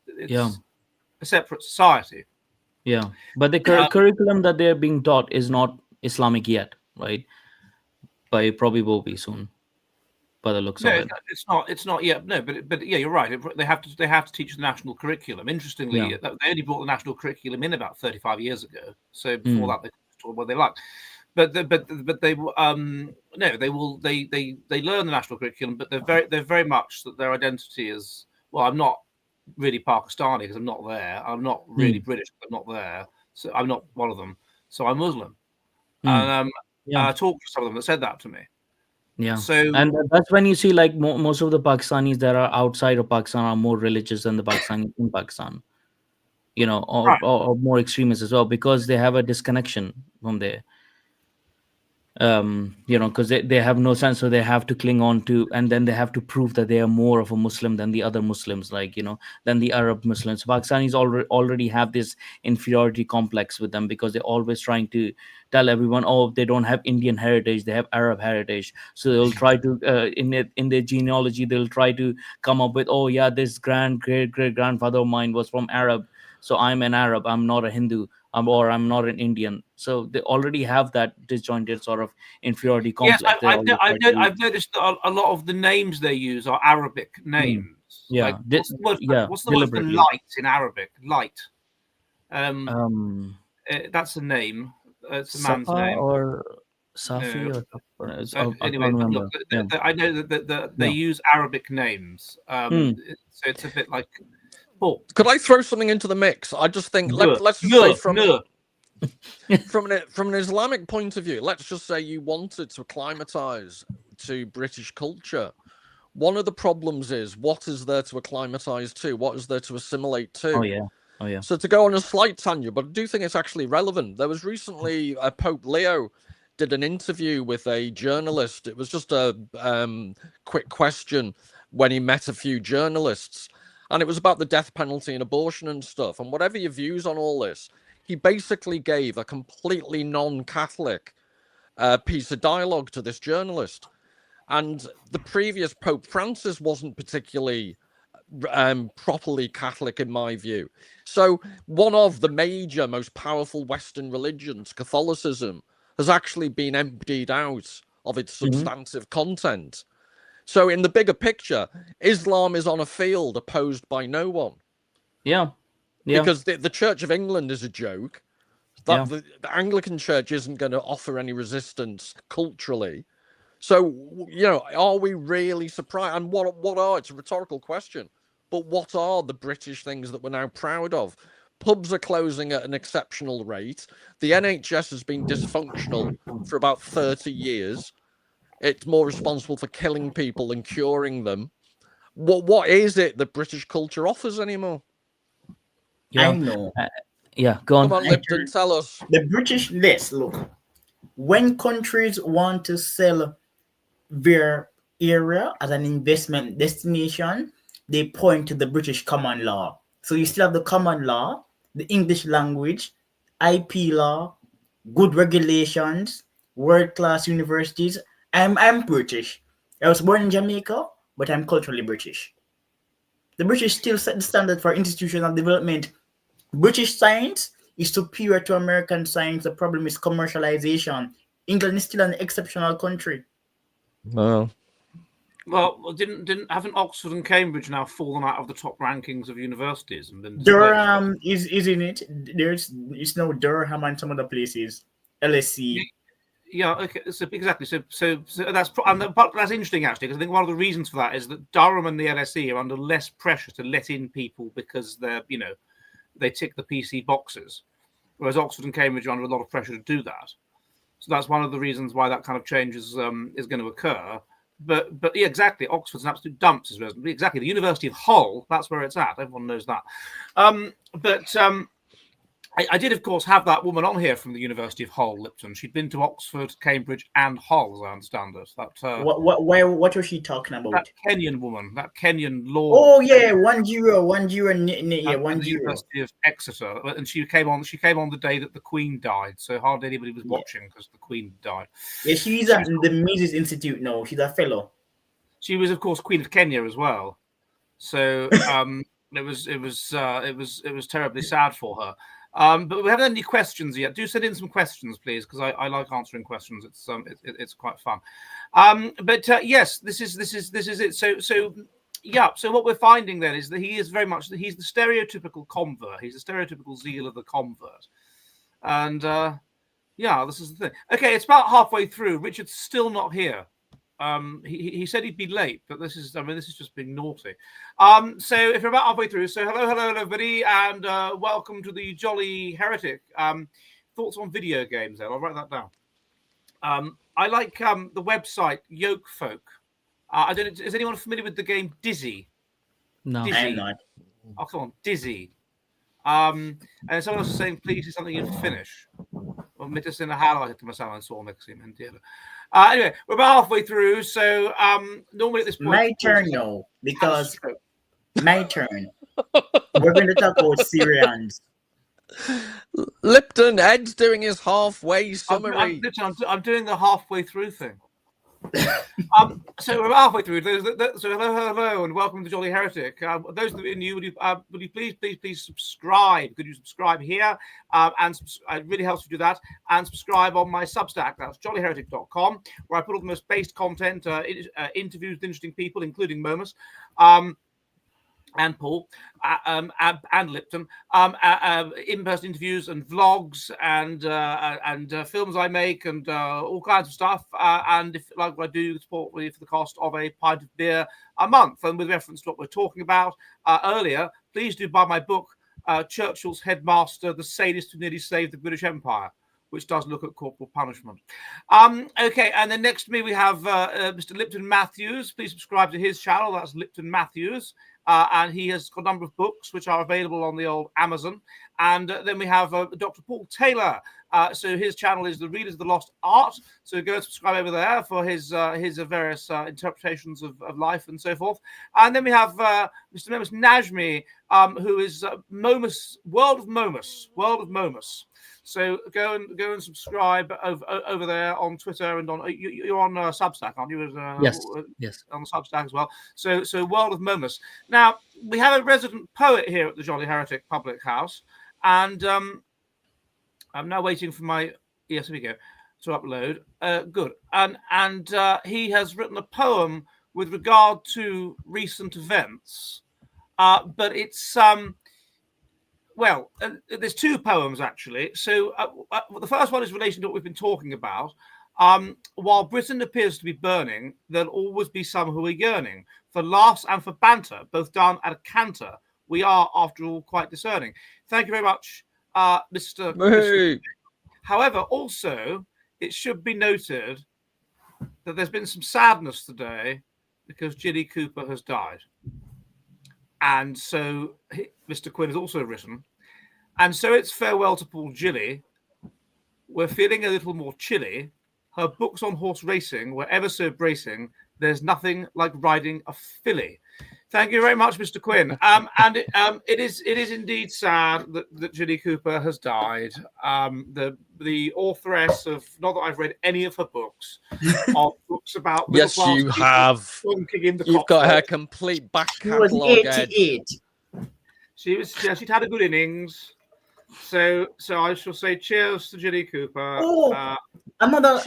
it's a separate society. Yeah, but the curriculum that they're being taught is not Islamic yet, right? But it probably will be soon. By the looks of it, it's not yet. No, but yeah, you're right. They have to teach the national curriculum. Interestingly, they only brought the national curriculum in about 35 years ago. So before that, they taught what they liked. But they learn the national curriculum. But they're very much that their identity is, well, I'm not really Pakistani because I'm not there. I'm not really British because I'm not there. So I'm not one of them. So I'm Muslim. And I talked to some of them that said that to me. Yeah. And that's when you see like most of the Pakistanis that are outside of Pakistan are more religious than the Pakistanis in Pakistan, or more extremists as well, because they have a disconnection from there. because they have no sense, so they have to cling on to, and then they have to prove that they are more of a Muslim than the other Muslims, like than the Arab Muslims. Pakistanis already have this inferiority complex with them, because they're always trying to tell everyone, oh, they don't have Indian heritage, they have Arab heritage. So they'll try to in their genealogy, they'll try to come up with, oh yeah, this great grandfather of mine was from Arab, so I'm an Arab, I'm not a Hindu, or I'm not an Indian. So they already have that disjointed sort of inferiority Yes, complex. I've noticed that a lot of the names they use are Arabic names. Yeah, Like, what's the word? What's the word for deliberately. light in Arabic? Light. Um, That's a name. It's a man's Safa name. or Safi No. or I Anyway, can't but remember. look, I know that they use Arabic names. So it's a bit like. Paul, Could I throw something into the mix? I just think let's just say from an Islamic point of view, let's just say you wanted to acclimatize to British culture. One of the problems is, what is there to acclimatize to? What is there to assimilate to? Oh yeah. So to go on a slight tangent, but I do think it's actually relevant. There was recently Pope Leo did an interview with a journalist. It was just a quick question when he met a few journalists, and it was about the death penalty and abortion and stuff. And whatever your views on all this, he basically gave a completely non-Catholic piece of dialogue to this journalist. And the previous Pope Francis wasn't particularly properly Catholic in my view. So one of the major, most powerful Western religions, Catholicism, has actually been emptied out of its substantive content. So in the bigger picture, Islam is on a field opposed by no one. Yeah. Because the Church of England is a joke. The Anglican Church isn't going to offer any resistance culturally. So, are we really surprised? And what are, it's a rhetorical question, but what are the British things that we're now proud of? Pubs are closing at an exceptional rate. The NHS has been dysfunctional for about 30 years. It's more responsible for killing people than curing them. What is it that British culture offers anymore? Yeah. I know. Go on. Come on, Lipton, tell us. The British, look, when countries want to sell their area as an investment destination, they point to the British common law. So you still have the common law, the English language, IP law, good regulations, world-class universities. I'm British. I was born in Jamaica, but I'm culturally British. The British still set the standard for institutional development. British science is superior to American science. The problem is commercialization. England is still an exceptional country. No. Well, haven't Oxford and Cambridge now fallen out of the top rankings of universities and been Durham is in it. It's no Durham and some other places. LSE. Yeah, okay. So exactly. So that's interesting actually, because I think one of the reasons for that is that Durham and the LSE are under less pressure to let in people because they're they tick the PC boxes, whereas Oxford and Cambridge are under a lot of pressure to do that. So that's one of the reasons why that kind of change is going to occur. But yeah, exactly. Oxford's an absolute dumps. Exactly. The University of Hull, that's where it's at. Everyone knows that. I did, of course, have that woman on here from the University of Hull, Lipton. She'd been to Oxford, Cambridge, and Hull, as I understand it. What was she talking about? That Kenyan woman, that Kenyan law. Oh yeah, 1-0, yeah, 1-0. The University of Exeter, and she came on the day that the Queen died, so hardly anybody was watching because the Queen died. Yeah, she's at the Mises Institute now. She's a fellow. She was, of course, Queen of Kenya as well. So it was terribly sad for her. But we haven't had any questions yet. Do send in some questions, please, because I like answering questions. It's quite fun. Yes, this is it. So what we're finding then is that he is very much he's the stereotypical convert. He's the stereotypical zeal of the convert, and this is the thing. Okay, it's about halfway through. Richard's still not here. He said he'd be late, but this is just being naughty. So if you're about halfway through, so hello everybody, and welcome to the Jolly Heretic. Thoughts on video games then? I'll write that down. I like the website Yoke Folk. I don't know, is anyone familiar with the game Dizzy? No. Dizzy. I'm not. Oh, come on, Dizzy. And someone else is saying, please do something in Finnish. medicina highlighted to myself and saw mixing and theater. Anyway, we're about halfway through, so normally at this point, My turn now, because my turn. We're going to talk about Syrians. Lipton, Ed's doing his halfway summary. I'm doing the halfway through thing. So we're halfway through. So hello, and welcome to Jolly Heretic. Those that are new, would you please subscribe? Could you subscribe here? And it really helps to do that. And subscribe on my Substack. That's jollyheretic.com, where I put all the most based content, interviews with interesting people, including Momus. And Paul, and Lipton, in-person interviews and vlogs and films I make and all kinds of stuff. And if like what I do, support me for the cost of a pint of beer a month. And with reference to what we're talking about earlier, please do buy my book, Churchill's Headmaster, the Sadist Who Nearly Saved the British Empire, which does look at corporal punishment. Okay, and then next to me we have Mr. Lipton Matthews. Please subscribe to his channel. That's Lipton Matthews. And he has got a number of books which are available on the old Amazon. And then we have Dr. Paul Taylor. So his channel is The Readers of the Lost Art. So go and subscribe over there for his various interpretations of life and so forth. And then we have Mr. Momus Najmi, who is Momus, World of Momus. So go and subscribe over there on Twitter and on you're on Substack, aren't you? Yes, on Substack as well. So World of Momus. Now we have a resident poet here at the Jolly Heretic Public House, and I'm now waiting for my here we go to upload. Good, and he has written a poem with regard to recent events, but it's Well, there's two poems, actually. So the first one is in relation to what we've been talking about. While Britain appears to be burning, there'll always be some who are yearning for laughs and for banter, both done at a canter. We are, after all, quite discerning. Thank you very much, Mr. However, also, it should be noted that there's been some sadness today because Ginny Cooper has died. And so Mr. Quinn has also written. And so it's farewell to Paul Gilly. We're feeling a little more chilly. Her books on horse racing were ever so bracing. There's nothing like riding a filly. Thank you very much, Mr. Quinn. And it is indeed sad that Ginny Cooper has died. The authoress of, not that I've read any of her books, of books about yes, you have. You've got her complete back catalogue. She was 88. She'd had a good innings. So I shall say cheers to Ginny Cooper. Oh, another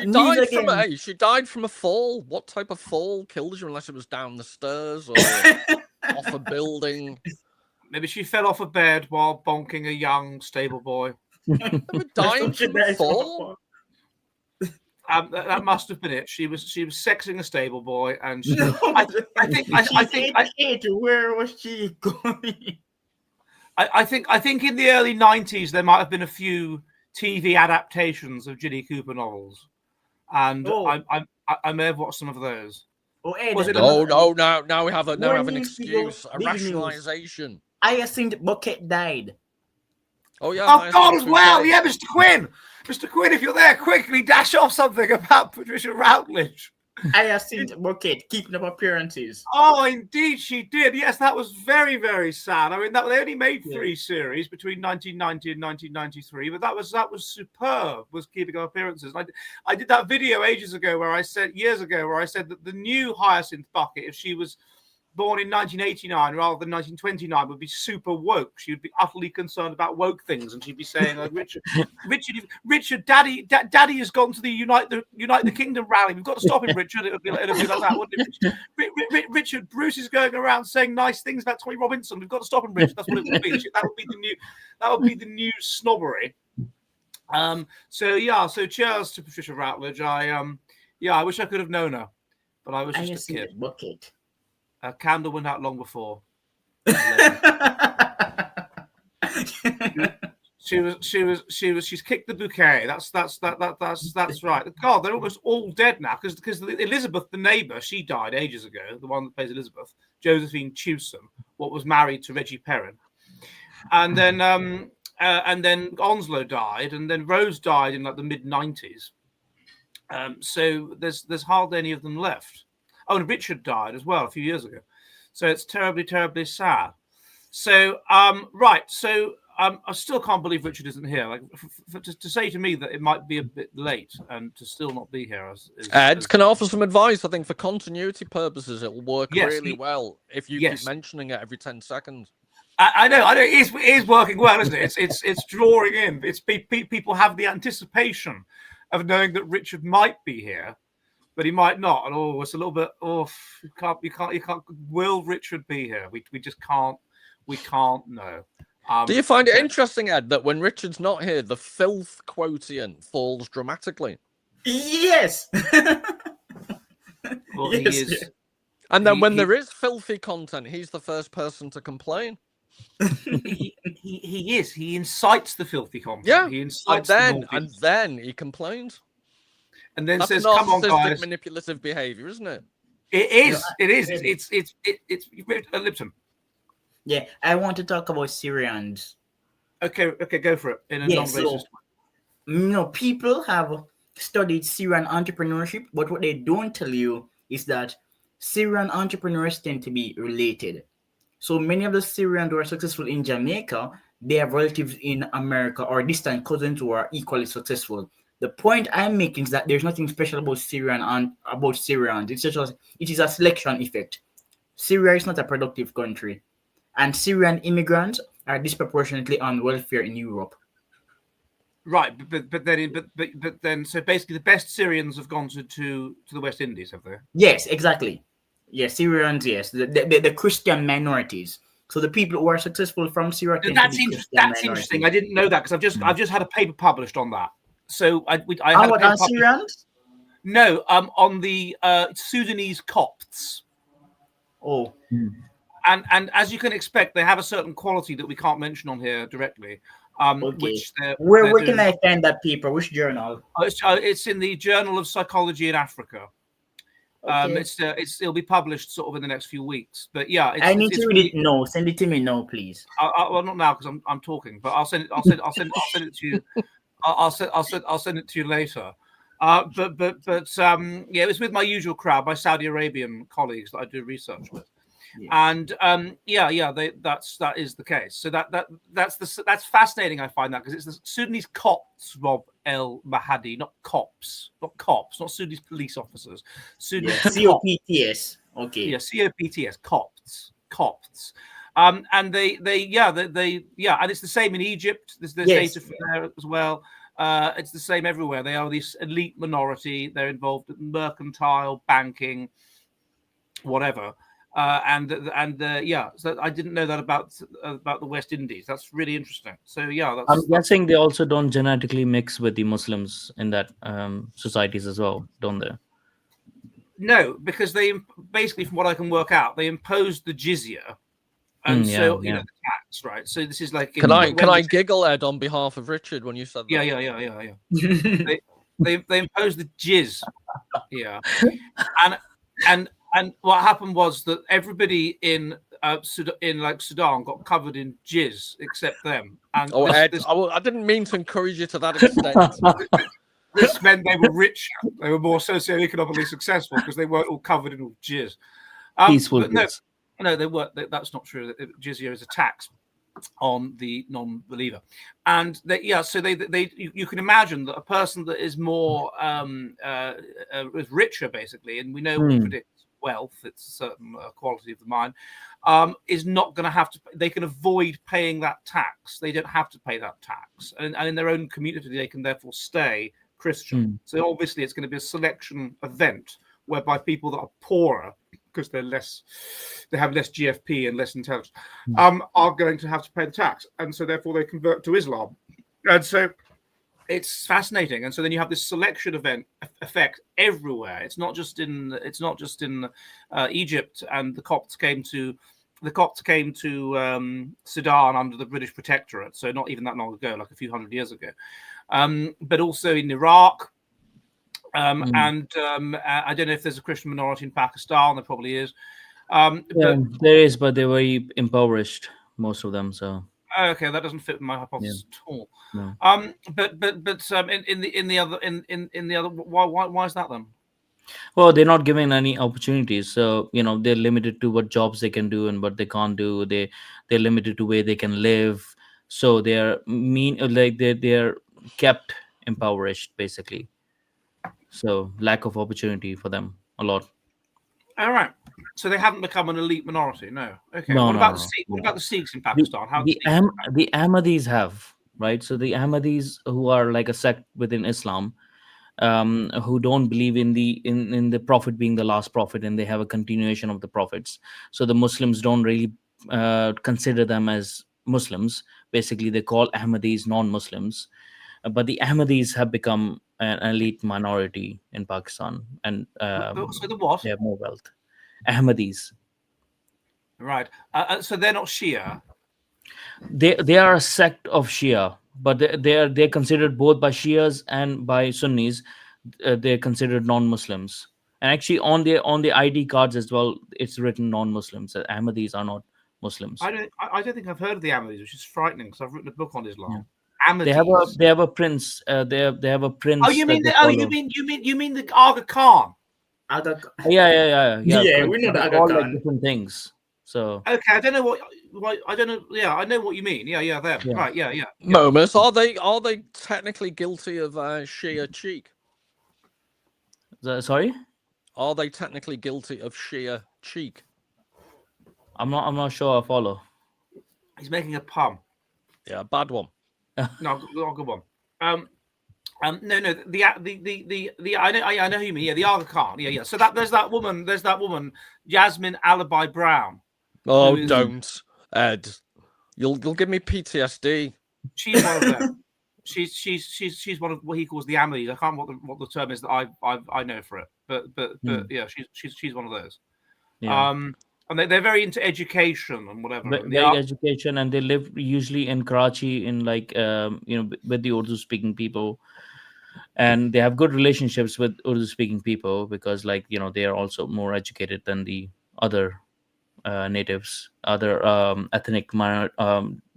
she died from a fall. What type of fall killed her, unless it was down the stairs or off a building? Maybe she fell off a bed while bonking a young stable boy. Dying from a fall? That must have been it. She was sexing a stable boy, and she, I think where was she going? I think in the early 90s there might have been a few TV adaptations of Ginny Cooper novels, and I may have watched some of those. Now we have an excuse, a rationalization. Hyacinth Bucket died. Oh yeah. Oh God, as well. Yeah, Mr. Quinn, if you're there, quickly dash off something about Patricia Routledge. Hyacinth Bucket keeping up appearances. Oh, indeed, she did. Yes, that was very, very sad. I mean, they only made 3 series between 1990 and 1993, but that was superb. Was keeping up appearances. I did that video years ago where I said that the new Hyacinth Bucket, if she was born in 1989 rather than 1929, would be super woke. She would be utterly concerned about woke things, and she'd be saying, like, Richard, Daddy has gone to the Unite the Kingdom rally. We've got to stop him, Richard. It'll be like that, wouldn't it? Richard, Bruce is going around saying nice things about Tommy Robinson. We've got to stop him, Richard. That's what it would be. That would be the new snobbery. So cheers to Patricia Routledge. I wish I could have known her, but I was just a kid. Bucket. A candle went out long before. She's kicked the bouquet. That's right. God, they're almost all dead now because Elizabeth, the neighbour, she died ages ago. The one that plays Elizabeth, Josephine Chewson, what was married to Reggie Perrin, and then and then Onslow died, and then Rose died in like the mid-90s. So there's hardly any of them left. Oh, and Richard died as well a few years ago. So it's terribly, terribly sad. So right, so I still can't believe Richard isn't here. Like to say to me that it might be a bit late and to still not be here. Ed, can I offer some advice? I think for continuity purposes, it will work really well if you keep mentioning it every 10 seconds. I know. It is working well, isn't it? It's drawing in. It's people have the anticipation of knowing that Richard might be here, but he might not. And it's a little bit. You can't. Will Richard be here? We just can't. We can't know. Do you find it interesting, Ed, that when Richard's not here, the filth quotient falls dramatically? Yes. Well, yes. He is. And then when there is filthy content, he's the first person to complain. He is. He incites the filthy content. Yeah. He incites and then he complains. And then That's says, "Come on, guys." Manipulative behavior, isn't it? It is. It is. It's Lipton. Yeah, I want to talk about Syrians. Okay, go for it in a non-racist way. People have studied Syrian entrepreneurship, but what they don't tell you is that Syrian entrepreneurs tend to be related. So many of the Syrians who are successful in Jamaica, they have relatives in America or distant cousins who are equally successful. The point I'm making is that there's nothing special about Syrians. It is a selection effect. Syria is not a productive country. And Syrian immigrants are disproportionately on welfare in Europe. Right, but then, so basically, the best Syrians have gone to the West Indies, have they? Yes, exactly. Yes, Syrians. Yes, the Christian minorities. So the people who are successful from Syria. That's interesting. I didn't know that because I've just had a paper published on that. So I had what are Syrians? No, on the Sudanese Copts. Oh. And as you can expect, they have a certain quality that we can't mention on here directly. Okay. Where can I find that paper? Which journal? It's in the Journal of Psychology in Africa. Okay. It'll be published sort of in the next few weeks. But yeah, I need to read it now. Send it to me now, please. Well, not now because I'm talking, but I'll send it to you. I'll send it to you later. But it was with my usual crowd, my Saudi Arabian colleagues that I do research with. Yeah. And that is the case. So that's fascinating. I find that because it's the Sudanese Copts, Rob El Mahadi, not cops, not Sudanese police officers. Sudanese COPTS. Okay. Yeah, COPTS, Copts. And and it's the same in Egypt. There's data for there as well. It's the same everywhere. They are this elite minority. They're involved in mercantile, banking, whatever. So I didn't know that about the West Indies. That's really interesting. So I'm guessing they also don't genetically mix with the Muslims in that societies as well, don't they? No, because they basically, from what I can work out, they imposed the jizya, and the tax, right? So this is like. Can I giggle, Ed, on behalf of Richard when you said that? Yeah. they imposed the jizz, and what happened was that everybody in Sudan got covered in jizz except them. And Ed, I didn't mean to encourage you to that extent. This meant they were richer. They were more socioeconomically successful because they weren't all covered in all jizz. Peaceful. No, they weren't. That's not true. Jizya is a tax on the non-believer, and so you can imagine that a person that is more is richer, basically, and we know we predict wealth, it's a certain quality of the mind, is not going to have to. They can avoid paying that tax. They don't have to pay that tax, and in their own community, they can therefore stay Christian. So obviously, it's going to be a selection event whereby people that are poorer, because they have less GFP and less intelligence, are going to have to pay the tax, and so therefore they convert to Islam, and so it's fascinating. And so then you have this selection effect everywhere. It's not just in Egypt, and the Copts came to Sudan under the British Protectorate, so not even that long ago, like a few hundred years ago, but also in Iraq. And I don't know if there's a Christian minority in Pakistan. There probably is. There is, but they're very impoverished, most of them. So Okay, that doesn't fit my hypothesis at all. No. But in the other, why is that then? Well, they're not given any opportunities, so they're limited to what jobs they can do and what they can't do. They're limited to where they can live, so they're they're kept impoverished basically. So lack of opportunity for them a lot. All right. So they haven't become an elite minority. No. Okay. No, What no, about no, the Sikhs? What no. about the Sikhs in Pakistan? How The Ahmadis have, right? So the Ahmadis, who are like a sect within Islam, who don't believe in the prophet being the last prophet, and they have a continuation of the prophets. So the Muslims don't really consider them as Muslims. Basically, they call Ahmadis non-Muslims. But the Ahmadis have become an elite minority in Pakistan, and So the what? they have more wealth. Ahmadis. Right. So they're not Shia. They are a sect of Shia, but they're considered both by Shias and by Sunnis. They're considered non-Muslims, and actually on the ID cards as well, it's written non-Muslims. Ahmadis are not Muslims. I don't think I've heard of the Ahmadis, which is frightening because I've written a book on Islam. Yeah. Ahmadis. They have a prince. They have a prince. Oh, you mean that the, they you follow. mean the Aga Khan? Yeah. Yeah, we know They're the Aga all like Khan. different things. So Okay, I don't know what I don't know. Yeah, I know what you mean. Yeah, them. Yeah. Right. Yeah. Momus, are they technically guilty of Shia cheek? sorry, Are they technically guilty of Shia cheek? I'm not sure I follow. He's making a pun. Yeah, bad one. No, good one. No, the I know who you mean. Yeah, the Aga Khan. Yeah. So there's that woman, Jasmine Alibi Brown. Oh, is- don't, Ed. You'll give me PTSD. She's one of them. She's one of what he calls the Ahmadis. I can't remember what the term is that I know for it. But yeah, she's one of those. Yeah. And they're very into education and whatever. And Very education, and they live usually in Karachi, in like with the Urdu speaking people, and they have good relationships with Urdu speaking people because they are also more educated than the other natives, other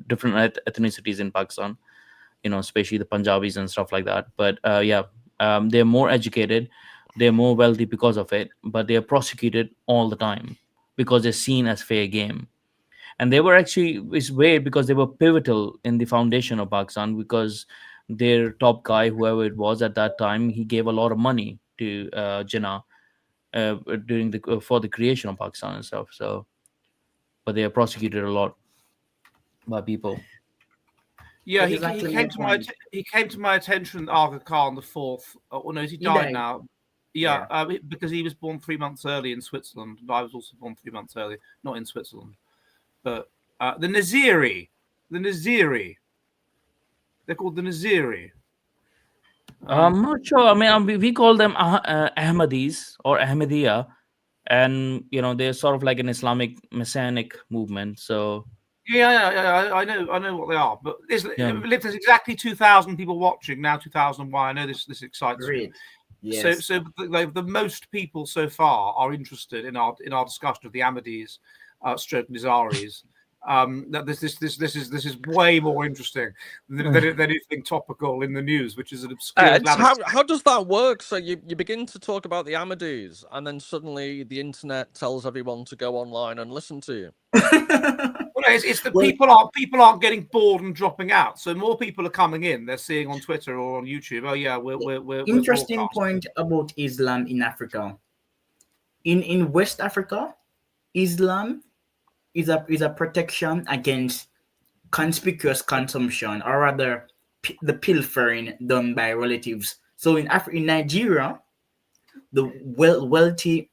different ethnicities in Pakistan, especially the Punjabis and stuff like that. But they're more educated, they're more wealthy because of it, but they are prosecuted all the time because they're seen as fair game. And they were actually, it's weird because they were pivotal in the foundation of Pakistan, because their top guy, whoever it was at that time, he gave a lot of money to Jinnah during for the creation of Pakistan and stuff. So, but they are prosecuted a lot by people. Yeah, That he is actually came my to my point. he came to my attention, Aga Khan the fourth. Oh no, he died died. now. Yeah, because he was born 3 months early in Switzerland. And I was also born 3 months early, not in Switzerland. But the Naziri, they're called the Naziri. I'm not sure. I mean, we call them Ahmadis or Ahmadiyya, and they're sort of like an Islamic Messianic movement. So Yeah, I know what they are. But there's exactly 2,000 people watching now. 2001. I know this excites me. Great. Yes. So the most people so far are interested in our discussion of the Ahmadis, stroke Nizaris. That this is way more interesting than anything topical in the news, which is an obscure. How does that work? So you begin to talk about the Ahmadis, and then suddenly the internet tells everyone to go online and listen to you. Well, it's that people aren't getting bored and dropping out. So more people are coming in. They're seeing on Twitter or on YouTube. Oh yeah, we're Interesting point about Islam in Africa. In West Africa, Islam is a protection against conspicuous consumption, or rather the pilfering done by relatives. So in Nigeria, the wealthy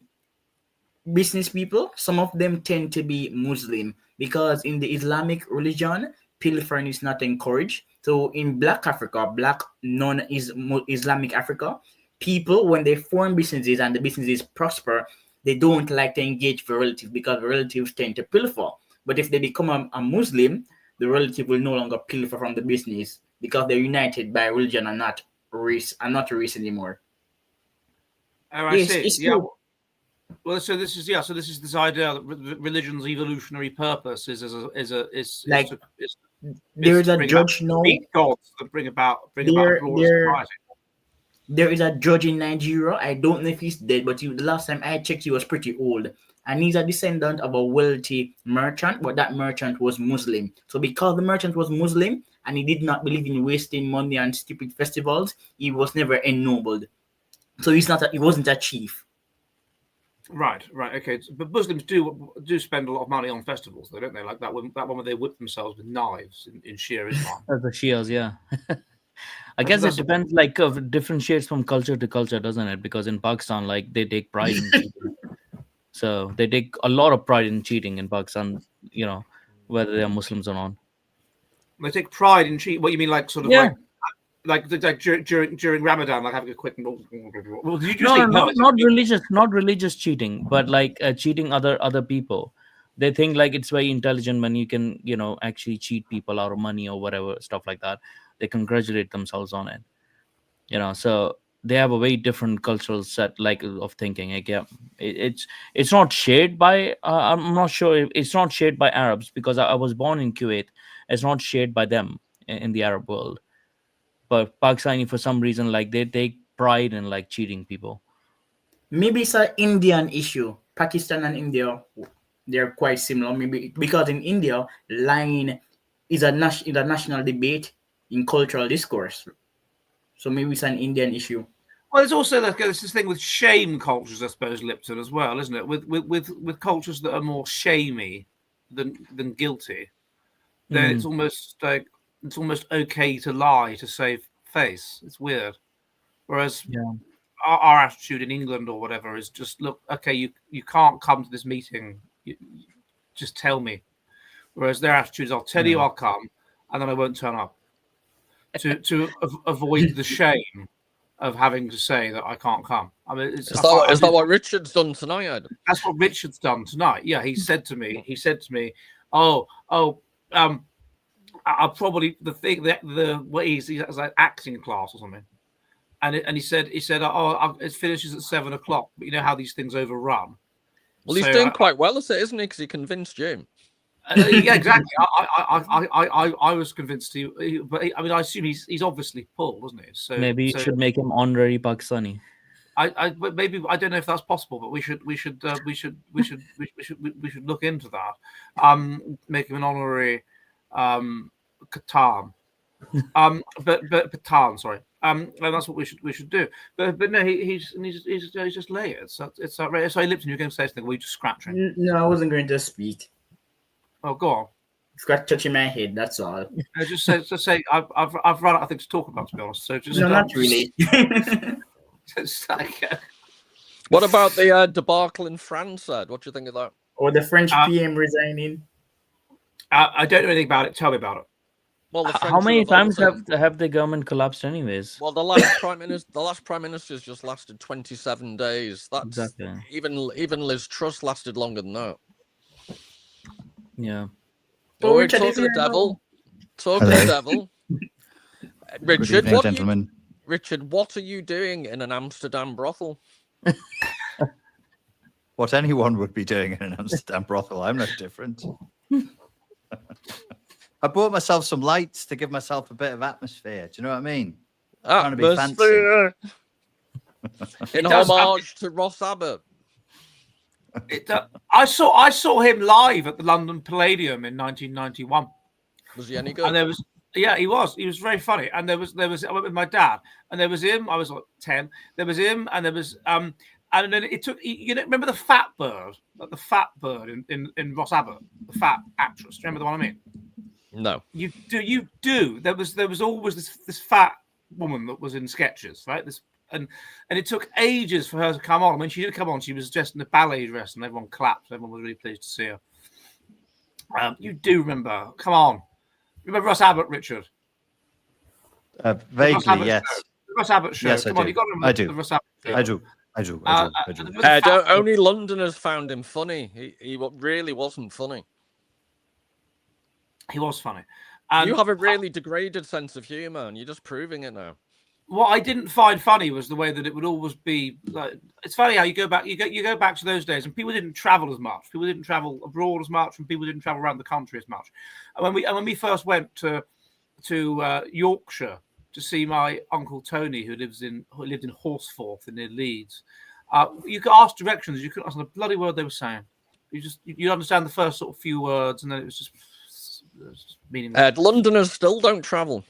business people, some of them tend to be Muslim, because in the Islamic religion, pilfering is not encouraged. So in Black Africa, Black non-Islamic Africa, people, when they form businesses and the businesses prosper, they don't like to engage with relatives because the relatives tend to pilfer. But if they become a Muslim, the relative will no longer pilfer from the business because they're united by religion and not race anymore. Oh, I see. Yeah. Well, so this is this idea that religion's evolutionary purpose is There is to a bring about judge now. Greek gods that bring about There, broader there, society. there is a judge in Nigeria. I don't know if he's dead, but the last time I checked, he was pretty old. And he's a descendant of a wealthy merchant, but that merchant was Muslim. So because the merchant was Muslim and he did not believe in wasting money on stupid festivals, he was never ennobled. So he wasn't a chief. Right. Okay. But Muslims do spend a lot of money on festivals, though, don't they? Like that one where they whip themselves with knives in sheer Islam. The Shias, yeah. I guess it depends, like differentiates from culture to culture, doesn't it? Because in Pakistan, like they take pride in cheating. So they take a lot of pride in cheating in Pakistan, whether they are Muslims or not. They take pride in cheating. What you mean, like sort of Yeah. like during Ramadan, like having a quick. Well, did you No, say not religious cheating, but like cheating other people. They think like it's very intelligent when you can, actually cheat people out of money or whatever stuff like that. They congratulate themselves on it, So they have a very different cultural set, like of thinking. Like, yeah, it's not shared by. I'm not sure if it's not shared by Arabs because I was born in Kuwait. It's not shared by them in the Arab world. But Pakistani, for some reason, like they take pride in like cheating people. Maybe it's an Indian issue. Pakistan and India, they're quite similar. Maybe because in India, lying is a national debate in cultural discourse. So maybe it's an Indian issue. Well, there's also this thing with shame cultures, I suppose, Lipton, as well, isn't it? With cultures that are more shamey than guilty, then it's almost okay to lie to save face. It's weird. Whereas our attitude in England or whatever is just, look, okay, you can't come to this meeting. Just tell me. Whereas their attitude is, I'll tell you I'll come, and then I won't turn up. To avoid the shame of having to say that I can't come. I mean, is that what Richard's done tonight, Adam? That's what Richard's done tonight. Yeah, he said to me, I'll probably he's has like acting class or something, and he said, it finishes at 7 o'clock. But you know how these things overrun. Well, he's doing quite well at it, isn't he? Because he convinced Jim. Yeah, exactly. I was convinced but I assume he's obviously Paul, wasn't he? So maybe you should make him honorary Pakistani. Maybe I don't know if that's possible, but we should look into that. Make him an honorary Catan. But Patan, sorry. And that's what we should do. But no, he's just layered. So it's outrageous. Sorry, Lipton, you're going to say something. Were you just scratching? No, I wasn't going to speak. Oh, go on. Scratch touching my head. That's all. Just say I've run out of things to talk about, to be honest. So just no, not really. It's like, what about the debacle in France, Ed? What do you think of that? Or the French PM resigning? I don't know anything about it. Tell me about it. Well, how many times have the government collapsed, anyways? Well, the last prime minister's just lasted 27 days. That's exactly. Even Liz Truss lasted longer than that. Yeah. Well, we're talking to the devil. Talking to the devil. Richard, gentlemen. Richard, what are you doing in an Amsterdam brothel? What anyone would be doing in an Amsterdam brothel. I'm no different. I bought myself some lights to give myself a bit of atmosphere. Do you know what I mean? Trying to be fancy. In homage to Ross Abbott. I saw him live at the London Palladium in 1991. Was he any good? And he was very funny. And there was I went with my dad, and there was him. I was like 10. There was him, and there was and then it took. Remember the fat bird, like the fat bird in Ross Abbott, the fat actress. Do you remember the one I mean? No. You do. There was always this fat woman that was in sketches, right? And it took ages for her to come on. When she did come on, she was dressed in a ballet dress, and everyone clapped. Everyone was really pleased to see her. You do remember? Come on, remember Ross Abbott, Richard? Vaguely, yes. Ross Abbott show. Yes, come on, you got to remember the Ross Abbott show. I do. Only Londoners found him funny. He really wasn't funny. He was funny. You have a really degraded sense of humour, and you're just proving it now. what I didn't find funny was the way that it would always be like. It's funny how you go back to those days, and people didn't travel as much. People didn't travel abroad as much, and people didn't travel around the country as much. And when we first went to Yorkshire to see my uncle Tony, who lived in Horsforth near Leeds, you could ask directions. You couldn't understand a bloody word they were saying. You understand the first sort of few words, and then it was just meaningless. Londoners still don't travel.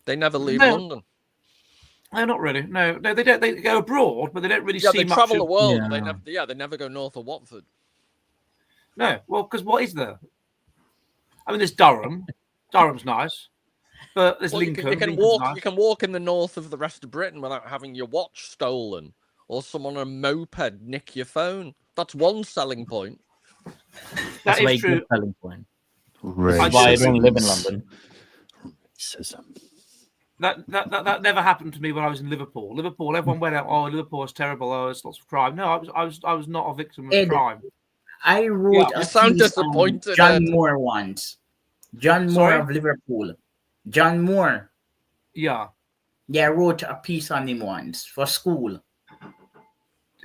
They never leave London. No, not really. No, they don't. They go abroad, but they don't really see they much. Travel the world. Yeah. They never go north of Watford. No, well, because what is there? I mean, there's Durham. Durham's nice, but there's Lincoln. You can walk. Nice. You can walk in the north of the rest of Britain without having your watch stolen or someone on a moped nick your phone. That's one selling point. That's is true. Good selling point. Racism. That's why I don't live in London. Racism. That never happened to me when I was in Liverpool. Everyone went out. Oh, Liverpool is terrible. Oh, it's lots of crime. No, I was not a victim of crime. I wrote a piece on John Moore once. John Moore Sorry? of Liverpool. John Moore. Yeah. Yeah, I wrote a piece on him once for school.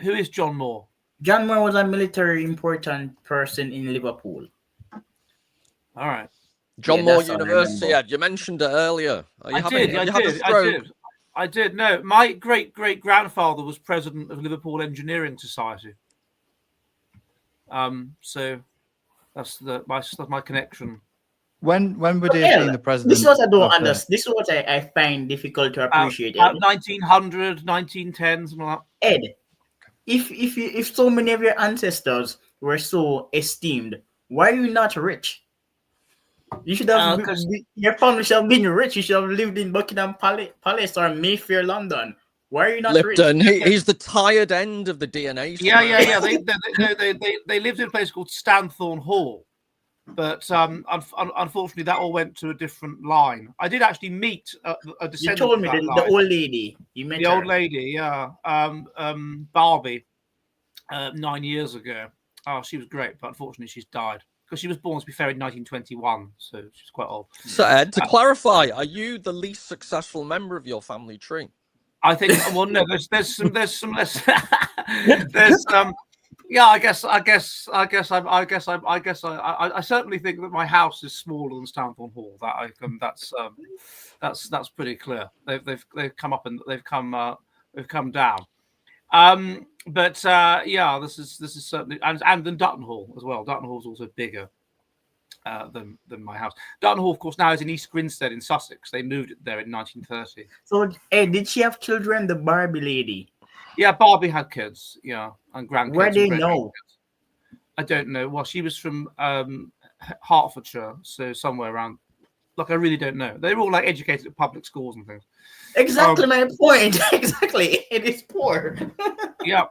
Who is John Moore? John Moore was a military important person in Liverpool. All right. John Moore University. Yeah, you mentioned it earlier. I did. No, my great grandfather was president of Liverpool Engineering Society. So that's my connection. When would he have been the president? This is what I don't understand. This is what I find difficult to appreciate. 1900, 1910, something like that. Ed, if so many of your ancestors were so esteemed, why are you not rich? You should have. Your family should have been rich. You should have lived in Buckingham Palace or Mayfair, London. Why are you not Lipton, rich? He's the tired end of the DNA. Yeah. They lived in a place called Stanthorne Hall, but unfortunately, that all went to a different line. I did actually meet a descendant. You told me the old lady. You met the her. old lady, yeah, Barbie, 9 years ago. Oh, she was great, but unfortunately, she's died. Because she was born, to be fair, in 1921, so she's quite old. So, Ed, to clarify, are you the least successful member of your family tree? I think. Well, no, there's some less. There's yeah. I certainly think that my house is smaller than Stanthorne Hall. That's pretty clear. They've come up and they've come down. But yeah, this is certainly and then Dutton Hall as well. Dutton Hall is also bigger than my house. Dutton Hall, of course, now is in East Grinstead in Sussex. They moved it there in 1930. So, did she have children? The Barbie lady. Yeah, Barbie had kids. Yeah, and grandkids. Where do you know? I don't know. Well, she was from Hertfordshire, so somewhere around. Like, I really don't know. They're all like educated at public schools and things. Exactly my point. Exactly, it is poor. Yeah,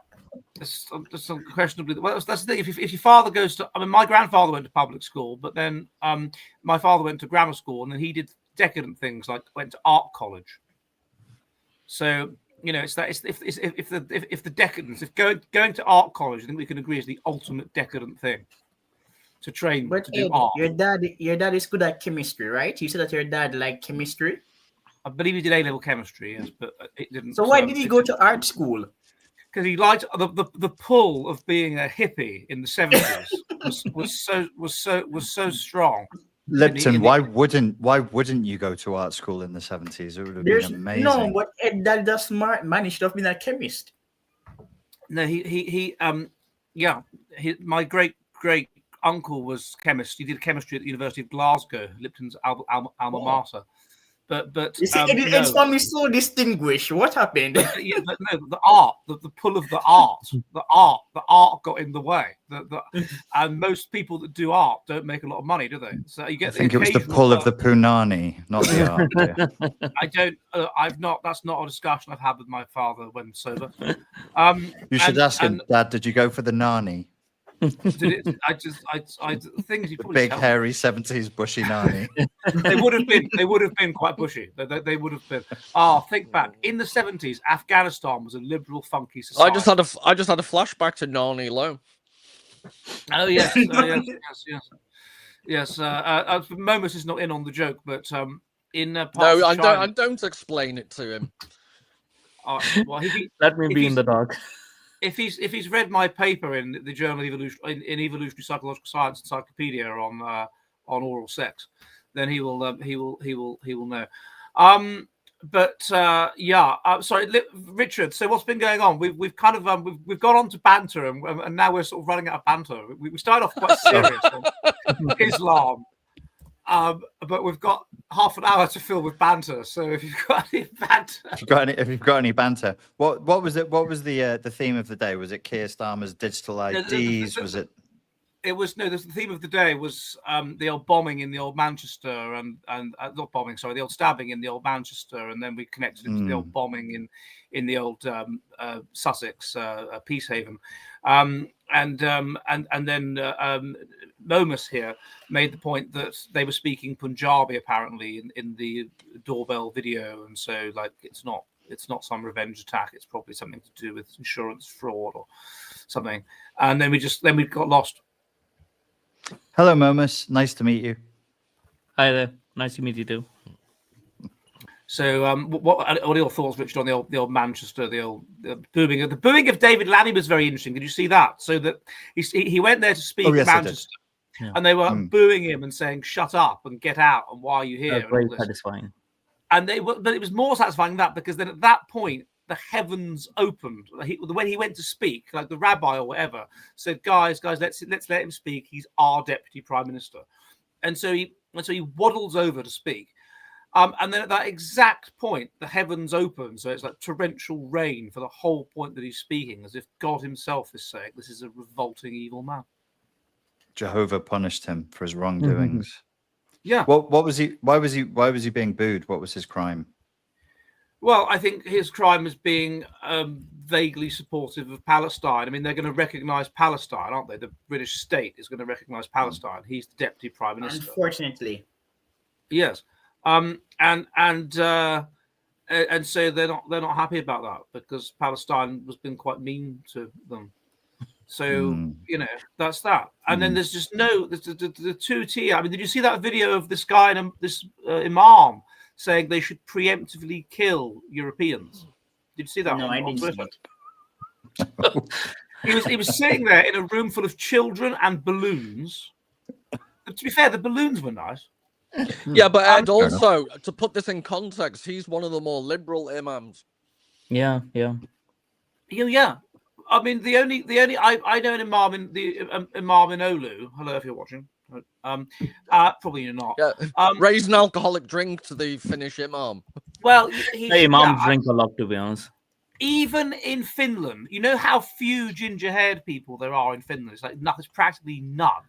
it's unquestionably. Well, that's the thing. If your father goes to, I mean, my grandfather went to public school, but then my father went to grammar school, and then he did decadent things like went to art college. So you know, it's if the decadence, if going to art college, I think we can agree is the ultimate decadent thing. To train to do art. Your dad is good at chemistry, right? You said that your dad liked chemistry. I believe he did A-level chemistry, yes, but it didn't. So why did he go to art school? Because he liked the pull of being a hippie in the 70s was so strong. Lipton, why wouldn't you go to art school in the 70s? It would have been amazing. No, but Dad just managed to have been a chemist. No, my great uncle was chemist. He did chemistry at the University of Glasgow, Lipton's alma mater. But you see, it's from me so distinguished. What happened? But no, the art, the pull of the art got in the way. And most people that do art don't make a lot of money, do they? So you get. I think it was the pull of the punani, not the art. Yeah. I don't. I've not. That's not a discussion I've had with my father when sober. You should ask him, Dad. Did you go for the nani? Things you probably big hairy 70s bushy nani. They would have been quite bushy. They would have been. Think back in the 70s. Afghanistan was a liberal, funky society. I just had a flashback to Nani Low. Oh yes, yes. Momus is not in on the joke, but parts of China. I don't explain it to him. Well, Let me be in the dark. If he's read my paper in the Journal of Evolutionary Psychological Science Encyclopedia on oral sex, then he will know. Sorry, Richard. So what's been going on? We've kind of we've gone on to banter, and now we're sort of running out of banter. We started off quite serious on Islam, but we've got half an hour to fill with banter. So if you've got any banter, if you've got any banter, what was it? What was the theme of the day? Was it Keir Starmer's digital IDs? Was it? It was the theme of the day was the old bombing in the old Manchester and not bombing, sorry, the old stabbing in the old Manchester, and then we connected it to the old bombing in the old Sussex Peacehaven, and then Momus here made the point that they were speaking Punjabi apparently in the doorbell video, and so like it's not some revenge attack, it's probably something to do with insurance fraud or something, and then we got lost. Hello, Momus. Nice to meet you. Hi there. Nice to meet you too. So, what are your thoughts, Richard, on the old Manchester, the booing? The booing of David Lammy was very interesting. Did you see that? So that he went there to speak in Manchester, and they were booing him and saying, "Shut up and get out, and why are you here?" Very satisfying. And but it was more satisfying than that, because then at that point the heavens opened. When he went to speak, like the rabbi or whatever said, "Guys, let's let him speak. He's our deputy prime minister." And so he waddles over to speak. And then at that exact point, the heavens open. So it's like torrential rain for the whole point that he's speaking, as if God himself is saying, "This is a revolting, evil man." Jehovah punished him for his wrongdoings. Yeah. What was he? Why was he being booed? What was his crime? Well, I think his crime is being vaguely supportive of Palestine. I mean, they're going to recognise Palestine, aren't they? The British state is going to recognise Palestine. He's the deputy prime minister. Unfortunately, yes. And so they're not happy about that, because Palestine has been quite mean to them. So that's that. And then there's just the two tier. I mean, did you see that video of this guy and this imam saying they should preemptively kill Europeans? Did you see that? No, I didn't see it. He was sitting there in a room full of children and balloons. But to be fair, the balloons were nice. Yeah, but Ed, also to put this in context, he's one of the more liberal imams. Yeah. I mean, the only I know an imam in Oulu. Hello, if you're watching. Probably you're not. Yeah. Raise an alcoholic drink to the Finnish imam. Well, imams drink a lot, to be honest. Even in Finland, you know how few ginger-haired people there are in Finland. It's like it's practically none.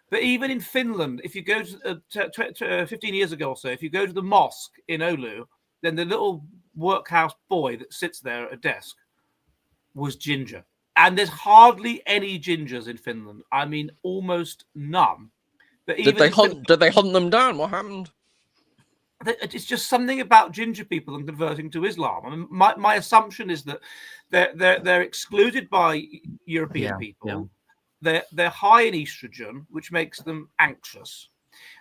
But even in Finland, if you go to 15 years ago or so, if you go to the mosque in Oulu, then the little workhouse boy that sits there at a desk was ginger. And there's hardly any gingers in Finland. I mean, almost none. But did they hunt them down? What happened? It's just something about ginger people and converting to Islam. I mean, my assumption is that they're excluded by European people. Yeah. They're high in estrogen, which makes them anxious.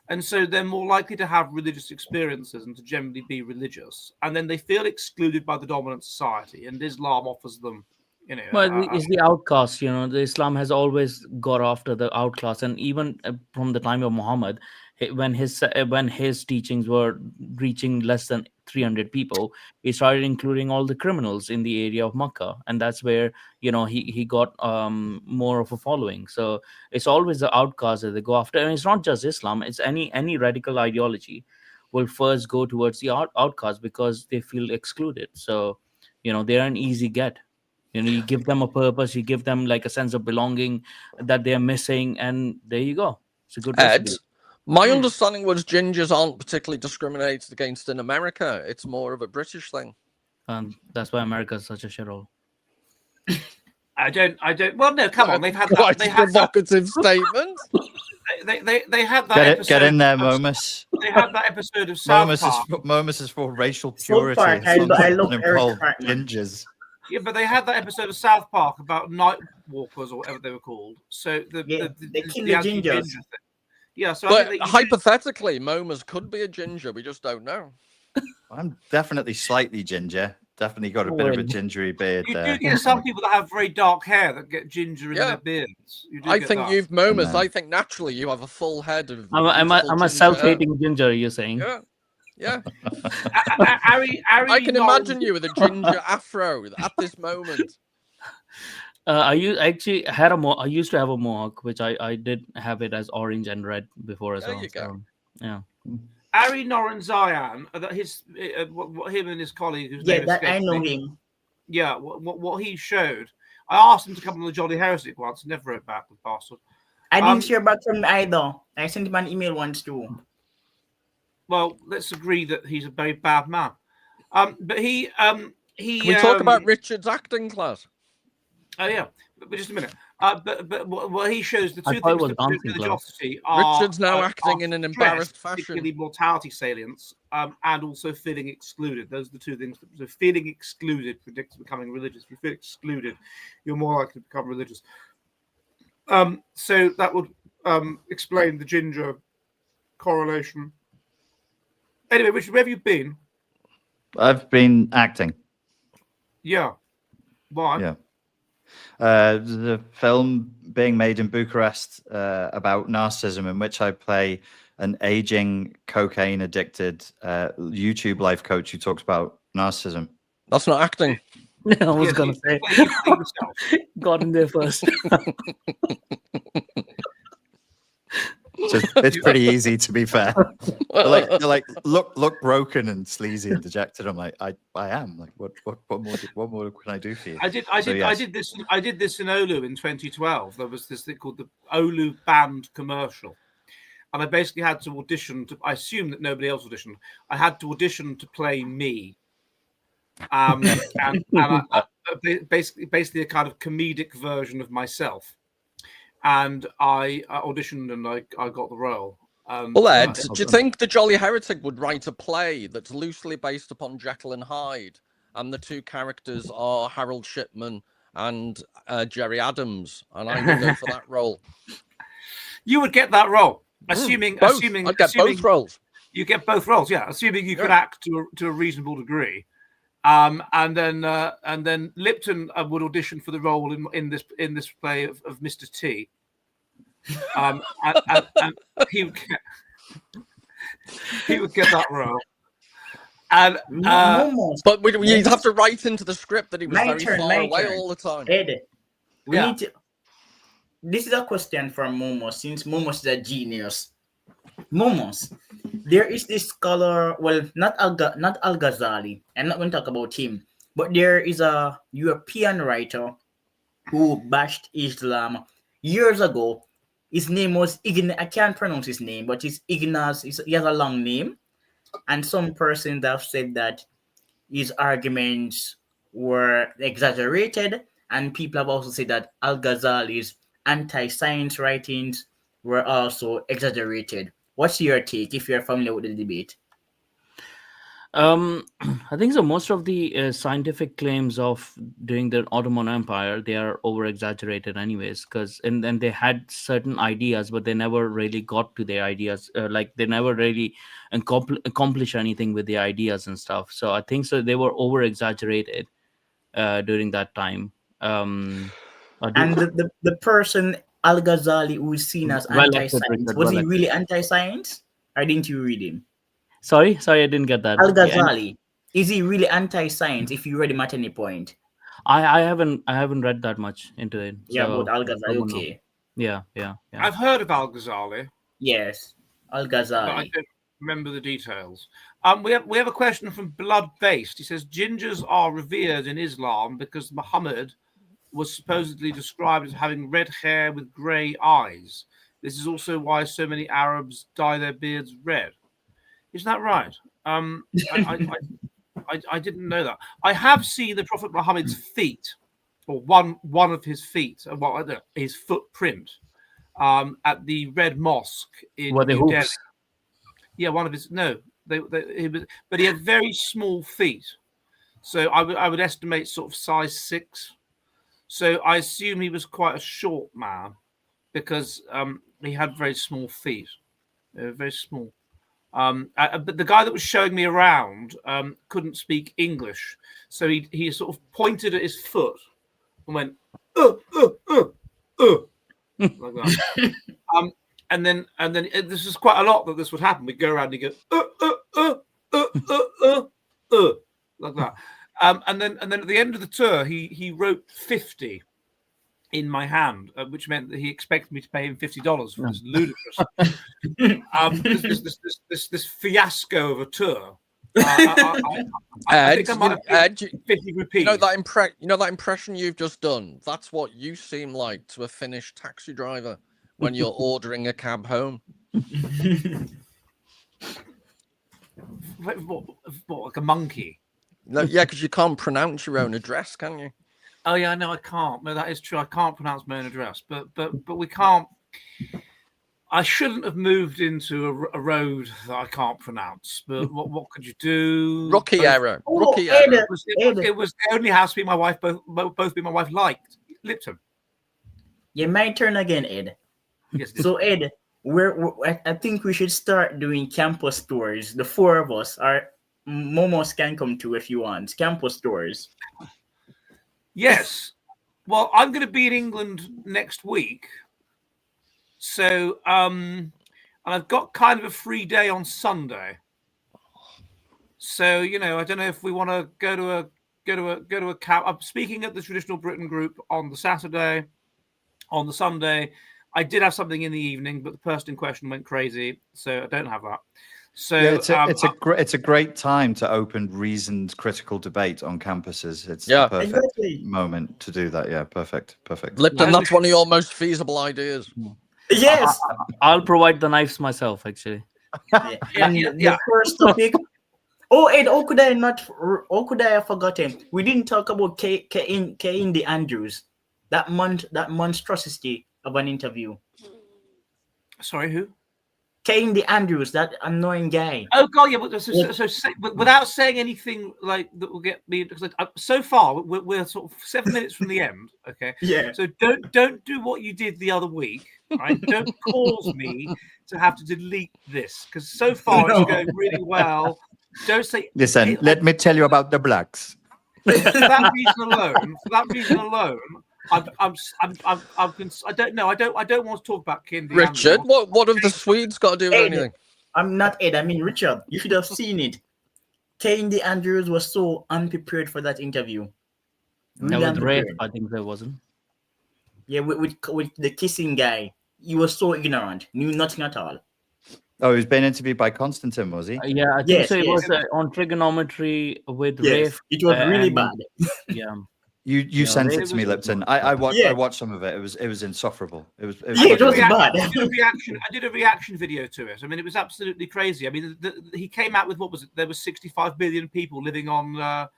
And so they're more likely to have religious experiences and to generally be religious. And then they feel excluded by the dominant society. And Islam offers them, Well, it's the outcast. The Islam has always got after the outcast. And even from the time of Muhammad, when his teachings were reaching less than 300 people, he started including all the criminals in the area of Makkah, and that's where he got more of a following. So it's always the outcasts that they go after, and it's not just Islam; it's any radical ideology will first go towards the outcasts because they feel excluded. So they're an easy get. You give them a purpose, you give them like a sense of belonging that they're missing, and there you go. It's a good recipe. My understanding was gingers aren't particularly discriminated against in America. It's more of a British thing. That's why America is such a shithole. I don't. Well, no, come on. They've had that. Quite a provocative statement. They had that. Get in there, Momus. They had that episode of South Park. Momus is for racial purity. I love Eric gingers. Yeah, but they had that episode of South Park about night walkers or whatever they were called. So the gingers. Yeah, so I But think that hypothetically, Momas could be a ginger. We just don't know. I'm definitely slightly ginger. Definitely got a bit of a Well, gingery beard you there. do get some people that have very dark hair that get ginger in Yeah. their beards. You do I get think that. you've Momas. then- I think naturally you have a full head of. I'm beautiful a ginger self-hating ginger. You're saying? hair. Yeah, Harry I can Norris- imagine you with a ginger afro at this moment. Actually had a I used to have a mohawk, which I did have it as orange and red before as There well. you go. So, yeah. Ari Noranzayan, that what him and his colleague, whose Yeah, name that I escapes know me, him. yeah, what he showed. I asked him to come on the Jolly Heretic once, never wrote back, the bastard. I didn't hear back from him either. I sent him an email once too. Well, let's agree that he's a very bad man. But he Can we talk about Richard's acting class? Oh yeah, but just a minute. But what he shows, the I two thought it things was that produce dancing class. religiosity are Richard's now are acting in an stress, embarrassed fashion. particularly mortality salience, and also feeling excluded. Those are the two things. So feeling excluded predicts becoming religious. If you feel excluded, you're more likely to become religious. So that would explain the ginger correlation. Anyway, Richard, where have you been? I've been acting. Yeah. Why? Yeah. The film being made in Bucharest about narcissism, in which I play an aging, cocaine-addicted YouTube life coach who talks about narcissism. That's not acting. I was Yes, gonna you say, play yourself. got in there first. So it's pretty easy, to be fair. They're like look broken and sleazy and dejected. I'm like, I am. Like, what more can I do for you? I did this in Olu in 2012. There was this thing called the Olu band commercial, and I basically had to audition. I assume that nobody else auditioned. I had to audition to play me, and basically a kind of comedic version of myself. And I auditioned and I got the role. Well, Ed, do you think the Jolly Heretic would write a play that's loosely based upon Jekyll and Hyde, and the two characters are Harold Shipman and Jerry Adams, and I would go for that role? You would get that role, assuming I'd get both roles. You get both roles, yeah. Assuming you could act to a reasonable degree, and then Lipton would audition for the role in this play of Mr. T. And he would get that role. And but you'd have to write into the script that he was My very turn, far my away turn. all the time. Ed, we Yeah. need to. This is a question from Momos, since Momos is a genius. Momos, there is this scholar. Well, not Al-Ghazali. I'm not going to talk about him, but there is a European writer who bashed Islam years ago. His name was I can't pronounce his name, but it's Ignaz. He has a long name, and some persons have said that his arguments were exaggerated, and people have also said that Al-Ghazali's anti-science writings were also exaggerated. What's your take, if you're familiar with the debate? I think so. Most of the scientific claims of during the Ottoman Empire, they are over exaggerated anyways, because and then they had certain ideas, but they never really got to their ideas. Like they never really accomplish anything with the ideas and stuff. So I think so. They were over exaggerated during that time. And the person Al-Ghazali, who is seen as Well anti-science, accepted, was well he really anti-science, or didn't you read him? Sorry, I didn't get that. Al-Ghazali, is he really anti-science? If you read him at any point, I haven't read that much into it. yeah, so but Al-Ghazali, okay, yeah. I've heard of Al-Ghazali, yes, but I Al-Ghazali. don't remember the details. We have a question from Blood Based. He says gingers are revered in Islam because Muhammad was supposedly described as having red hair with grey eyes. This is also why so many Arabs dye their beards red. Isn't that right? I didn't know that. I have seen the Prophet Muhammad's feet, or one of his feet, his footprint, at the Red Mosque in New Delhi. Yeah, one of his. No, but he had very small feet, so I would estimate sort of size 6. So I assume he was quite a short man because he had very small feet. Very small. But the guy that was showing me around couldn't speak English, so he sort of pointed at his foot and went like that. And then this is quite a lot that this would happen. We'd go around and go like that. And then at the end of the tour, he wrote 50 in my hand, which meant that he expected me to pay him $50 for this ludicrous this fiasco of a tour. I think I might have 50 rupees. You know that impression you've just done? That's what you seem like to a Finnish taxi driver when you're ordering a cab home. What, like a monkey? No, yeah, because you can't pronounce your own address, can you? Oh yeah, no, I can't. No, that is true. I can't pronounce my own address, but we can't. I shouldn't have moved into a road that I can't pronounce. But what could you do? Rookie error. Rookie Ed, error. It was the only house me and my wife both me and my wife liked. Lipton. Yeah, my turn again, Ed. Yes. So Ed, I think we should start doing campus tours. The four of us are. Momos can come to if you want. Campus tours. Yes. Well, I'm going to be in England next week. So, and I've got kind of a free day on Sunday. So, I don't know if we want to go to a camp. I'm speaking at the Traditional Britain group on the Saturday. On the Sunday, I did have something in the evening, but the person in question went crazy, so I don't have that. So yeah, it's a great time to open reasoned critical debate on campuses. It's the perfect moment to do that. Yeah, perfect. Lipton, that's one of your most feasible ideas. Yes, I'll provide the knives myself. Actually, The first topic. Oh, Ed, how could I have forgotten? We didn't talk about K in the Andrews. That monstrosity of an interview. Sorry, who? Kane the Andrews, that annoying guy. Oh God, yeah. But without saying anything like that will get me, because so far we're sort of 7 minutes from the end. Okay. Yeah. So don't do what you did the other week, right? Don't cause me to have to delete this, because so far it's going really well. Don't say. Listen, let me tell you about the blacks. For that reason alone. I don't know. I don't want to talk about Kindy. Richard, what have the Swedes got to do with anything? I'm not Ed. I mean Richard. You should have seen it. Kindy Andrews was so unprepared for that interview. Really with Ray, I think there wasn't. Yeah, with the kissing guy, he was so ignorant, knew nothing at all. Oh, he was being interviewed by Constantine, was he? Yeah, I think so. It was on trigonometry with Rafe. It was really bad. Yeah. You sent it to me, Lipton. I watched some of it. It was insufferable. It was bad. I did a reaction video to it. I mean, it was absolutely crazy. I mean, he came out with, what was it? There was 65 billion people living on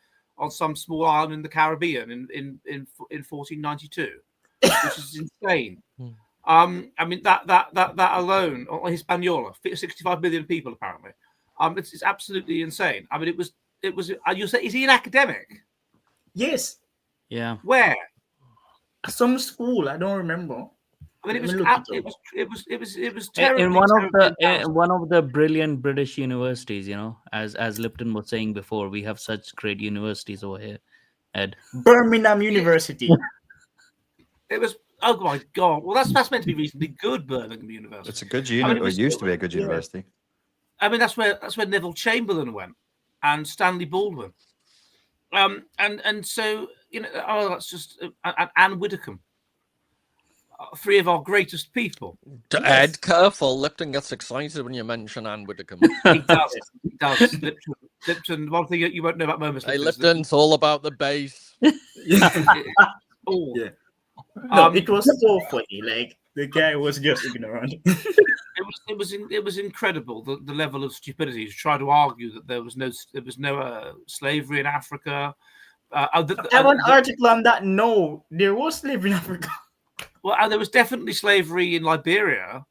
some small island in the Caribbean in 1492, which is insane. I mean, that alone, or Hispaniola, 65 billion people apparently. It's absolutely insane. I mean, it was. You'll say, is he an academic? Yes. Yeah. Where? Some school, I don't remember. I mean, it was terrible. In one of the brilliant British universities, as Lipton was saying before, we have such great universities over here. Ed. Birmingham University. It was. Oh my God! Well, that's meant to be reasonably good. Birmingham University. It's a good university. It used to be a good university. I mean, that's where Neville Chamberlain went, and Stanley Baldwin. And so that's just Anne Widdecombe, three of our greatest people. Ed, careful. Lipton gets excited when you mention Anne Widdecombe. He does. Lipton. One thing you won't know about Moments. Hey, Lipton's all about the bass. Oh. Yeah. No, it was so funny. Like the guy was just ignorant. It was incredible the level of stupidity to try to argue that there was no slavery in Africa. I have an article on that. No, there was slavery in Africa. Well, there was definitely slavery in Liberia,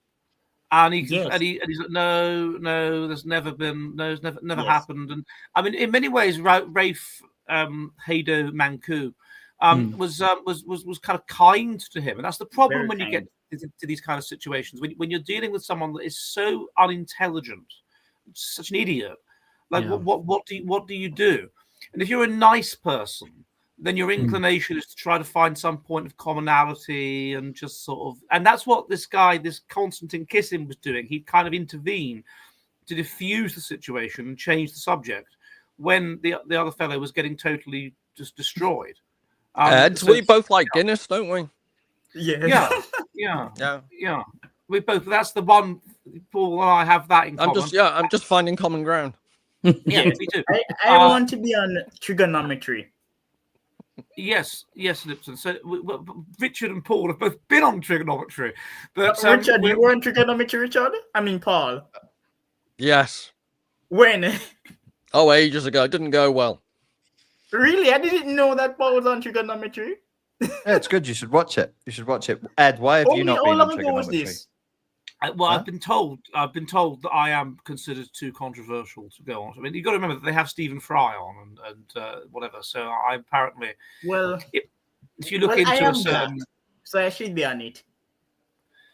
and he's like, no, there's never been, it's never happened. And I mean, in many ways, Rafe Haydo Manku was kind of kind to him, and that's the problem when you get to these kind of situations. When you're dealing with someone that is so unintelligent, such an idiot, like what do you do? And if you're a nice person, then your inclination is to try to find some point of commonality and just sort of, and that's what this Constantine Kissin was doing. He'd kind of intervene to diffuse the situation and change the subject when the other fellow was getting totally just destroyed. We both like Guinness, don't we? Yeah. We both. That's the one. Paul and I have that in common. I'm just finding common ground. Yeah, me too. I want to be on trigonometry. Yes, Lipton. So Richard and Paul have both been on trigonometry. But Richard, you were on trigonometry, Richard? I mean, Paul. Yes. When? Oh, ages ago. It didn't go well. Really? I didn't know that Paul was on trigonometry. Yeah, it's good. You should watch it. Ed, why have you not been on trigonometry? Well, I've been told that I am considered too controversial to go on. I mean, you've got to remember that they have Stephen Fry on and whatever. So I apparently, if you look into a certain, so I should be on it.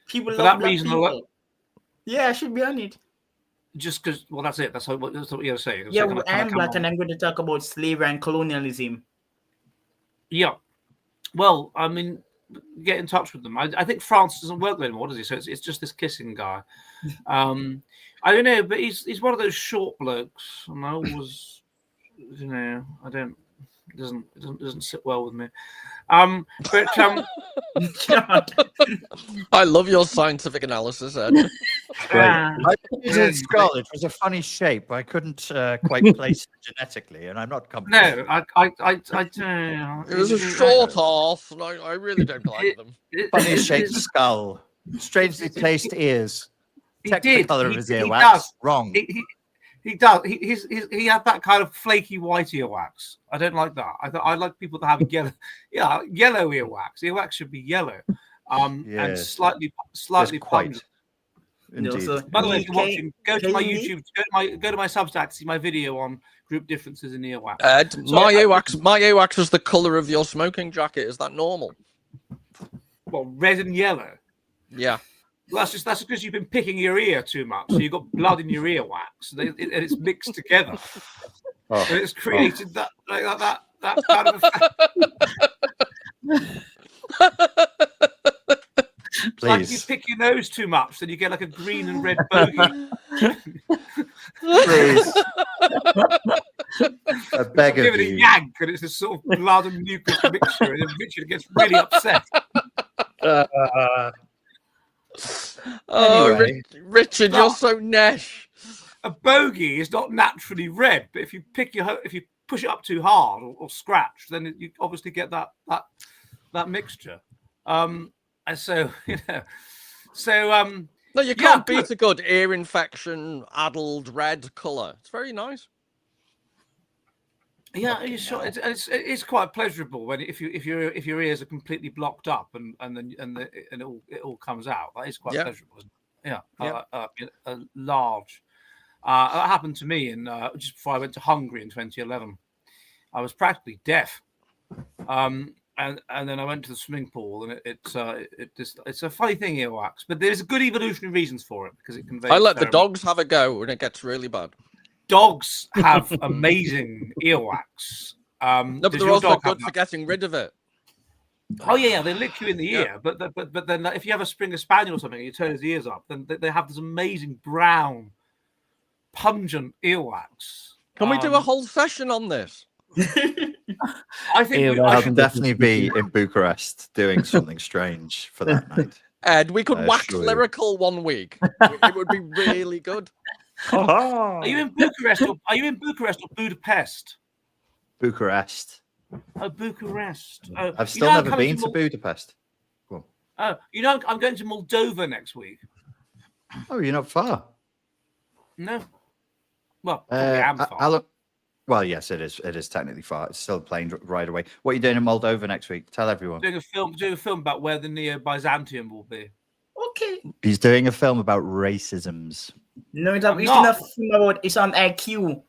People for love that reason alone. Yeah, I should be on it. Just because, well, that's it. That's what you're saying. Yeah, I'm black, and I'm going to talk about slavery and colonialism. Yeah. Well, I mean, get in touch with them. I think France doesn't work there anymore, does he? So it's just this Kissing guy. I don't know, but he's one of those short blokes, and I always, it doesn't sit well with me. I love your scientific analysis, Ed. I did Scarlet was a funny shape. I couldn't quite place it genetically, and I'm not comfortable. No, it was a short horse, and I really don't like them. Funny shaped skull, strangely placed ears. Check the color of his earwax. Wrong. He does. He had that kind of flaky white earwax. I don't like that. I like people that have yellow. Yeah, yellow earwax. Earwax should be yellow, and slightly pungent. Indeed. By the way, if you're watching, go to my YouTube. Go to my Substack to see my video on group differences in earwax. My earwax is the color of your smoking jacket. Is that normal? Well, red and yellow. Yeah. Well, that's because you've been picking your ear too much. So you've got blood in your earwax, and it's mixed together, and it's created that kind of effect. Please. Like if you pick your nose too much, then you get like a green and red bogey. Please. I beg of you. Give it a yank, and it's a sort of blood and mucus mixture, and then Richard gets really upset. Anyway. Richard, you're so nesh. A bogey is not naturally red, but if you push it up too hard or scratch, then you obviously get that mixture. And so no, you can't beat a good ear infection addled red color. It's very nice. Yeah, it's quite pleasurable when if your ears are completely blocked up and it all comes out. That is quite pleasurable, isn't it? Yeah. A large. That happened to me just before I went to Hungary in 2011. I was practically deaf, and then I went to the swimming pool, and it's a funny thing, earwax, but there's good evolutionary reasons for it because it conveys. I let the dogs have a go when it gets really bad. Dogs have amazing earwax. No, but they're also good for getting rid of it. Oh yeah, they lick you in the ear. But then if you have a Springer Spaniel or something, and you turn his ears up, then they have this amazing brown, pungent earwax. Can we do a whole session on this? I think I can definitely be in Bucharest doing something strange for that night. Ed, we could wax lyrical one week. It would be really good. Are you in Bucharest or Budapest? Bucharest. Oh, Bucharest. I've still never been to Budapest. Cool. Oh, I'm going to Moldova next week. Oh, you're not far. No. Well, I am far. Well, yes, it is. It is technically far. It's still a plane ride away. What are you doing in Moldova next week? Tell everyone. Doing a film about where the Neo-Byzantium will be. Okay. He's doing a film about racisms. No, it's on IQ.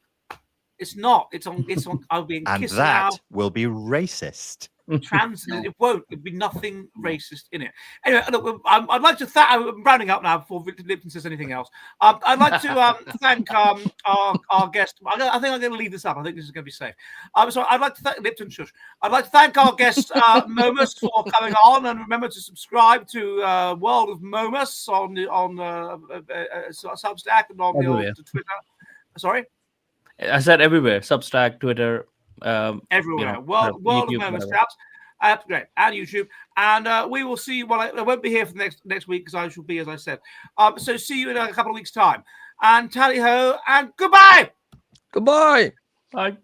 It's not. It's on. I'll be And kissing that out. will be racist. Trans. No. It won't. There'll be nothing racist in it. Anyway, look, I'd like to thank. I'm rounding up now before Victor Lipton says anything else. I'd like to thank our guest. I think I'm going to leave this up. I think this is going to be safe. So I'd like to thank Lipton. Shush. I'd like to thank our guest Momus for coming on, and remember to subscribe to World of Momus on Substack and on Everywhere. the Twitter. Sorry. I said everywhere: Substack, Twitter, Everywhere. know, World YouTube, of Moments, whatever. chaps. Great. And YouTube. And we will see. Well, I won't be here for the next week because I shall be, as I said. So see you in a couple of weeks' time. And tally ho and goodbye. Goodbye. Bye.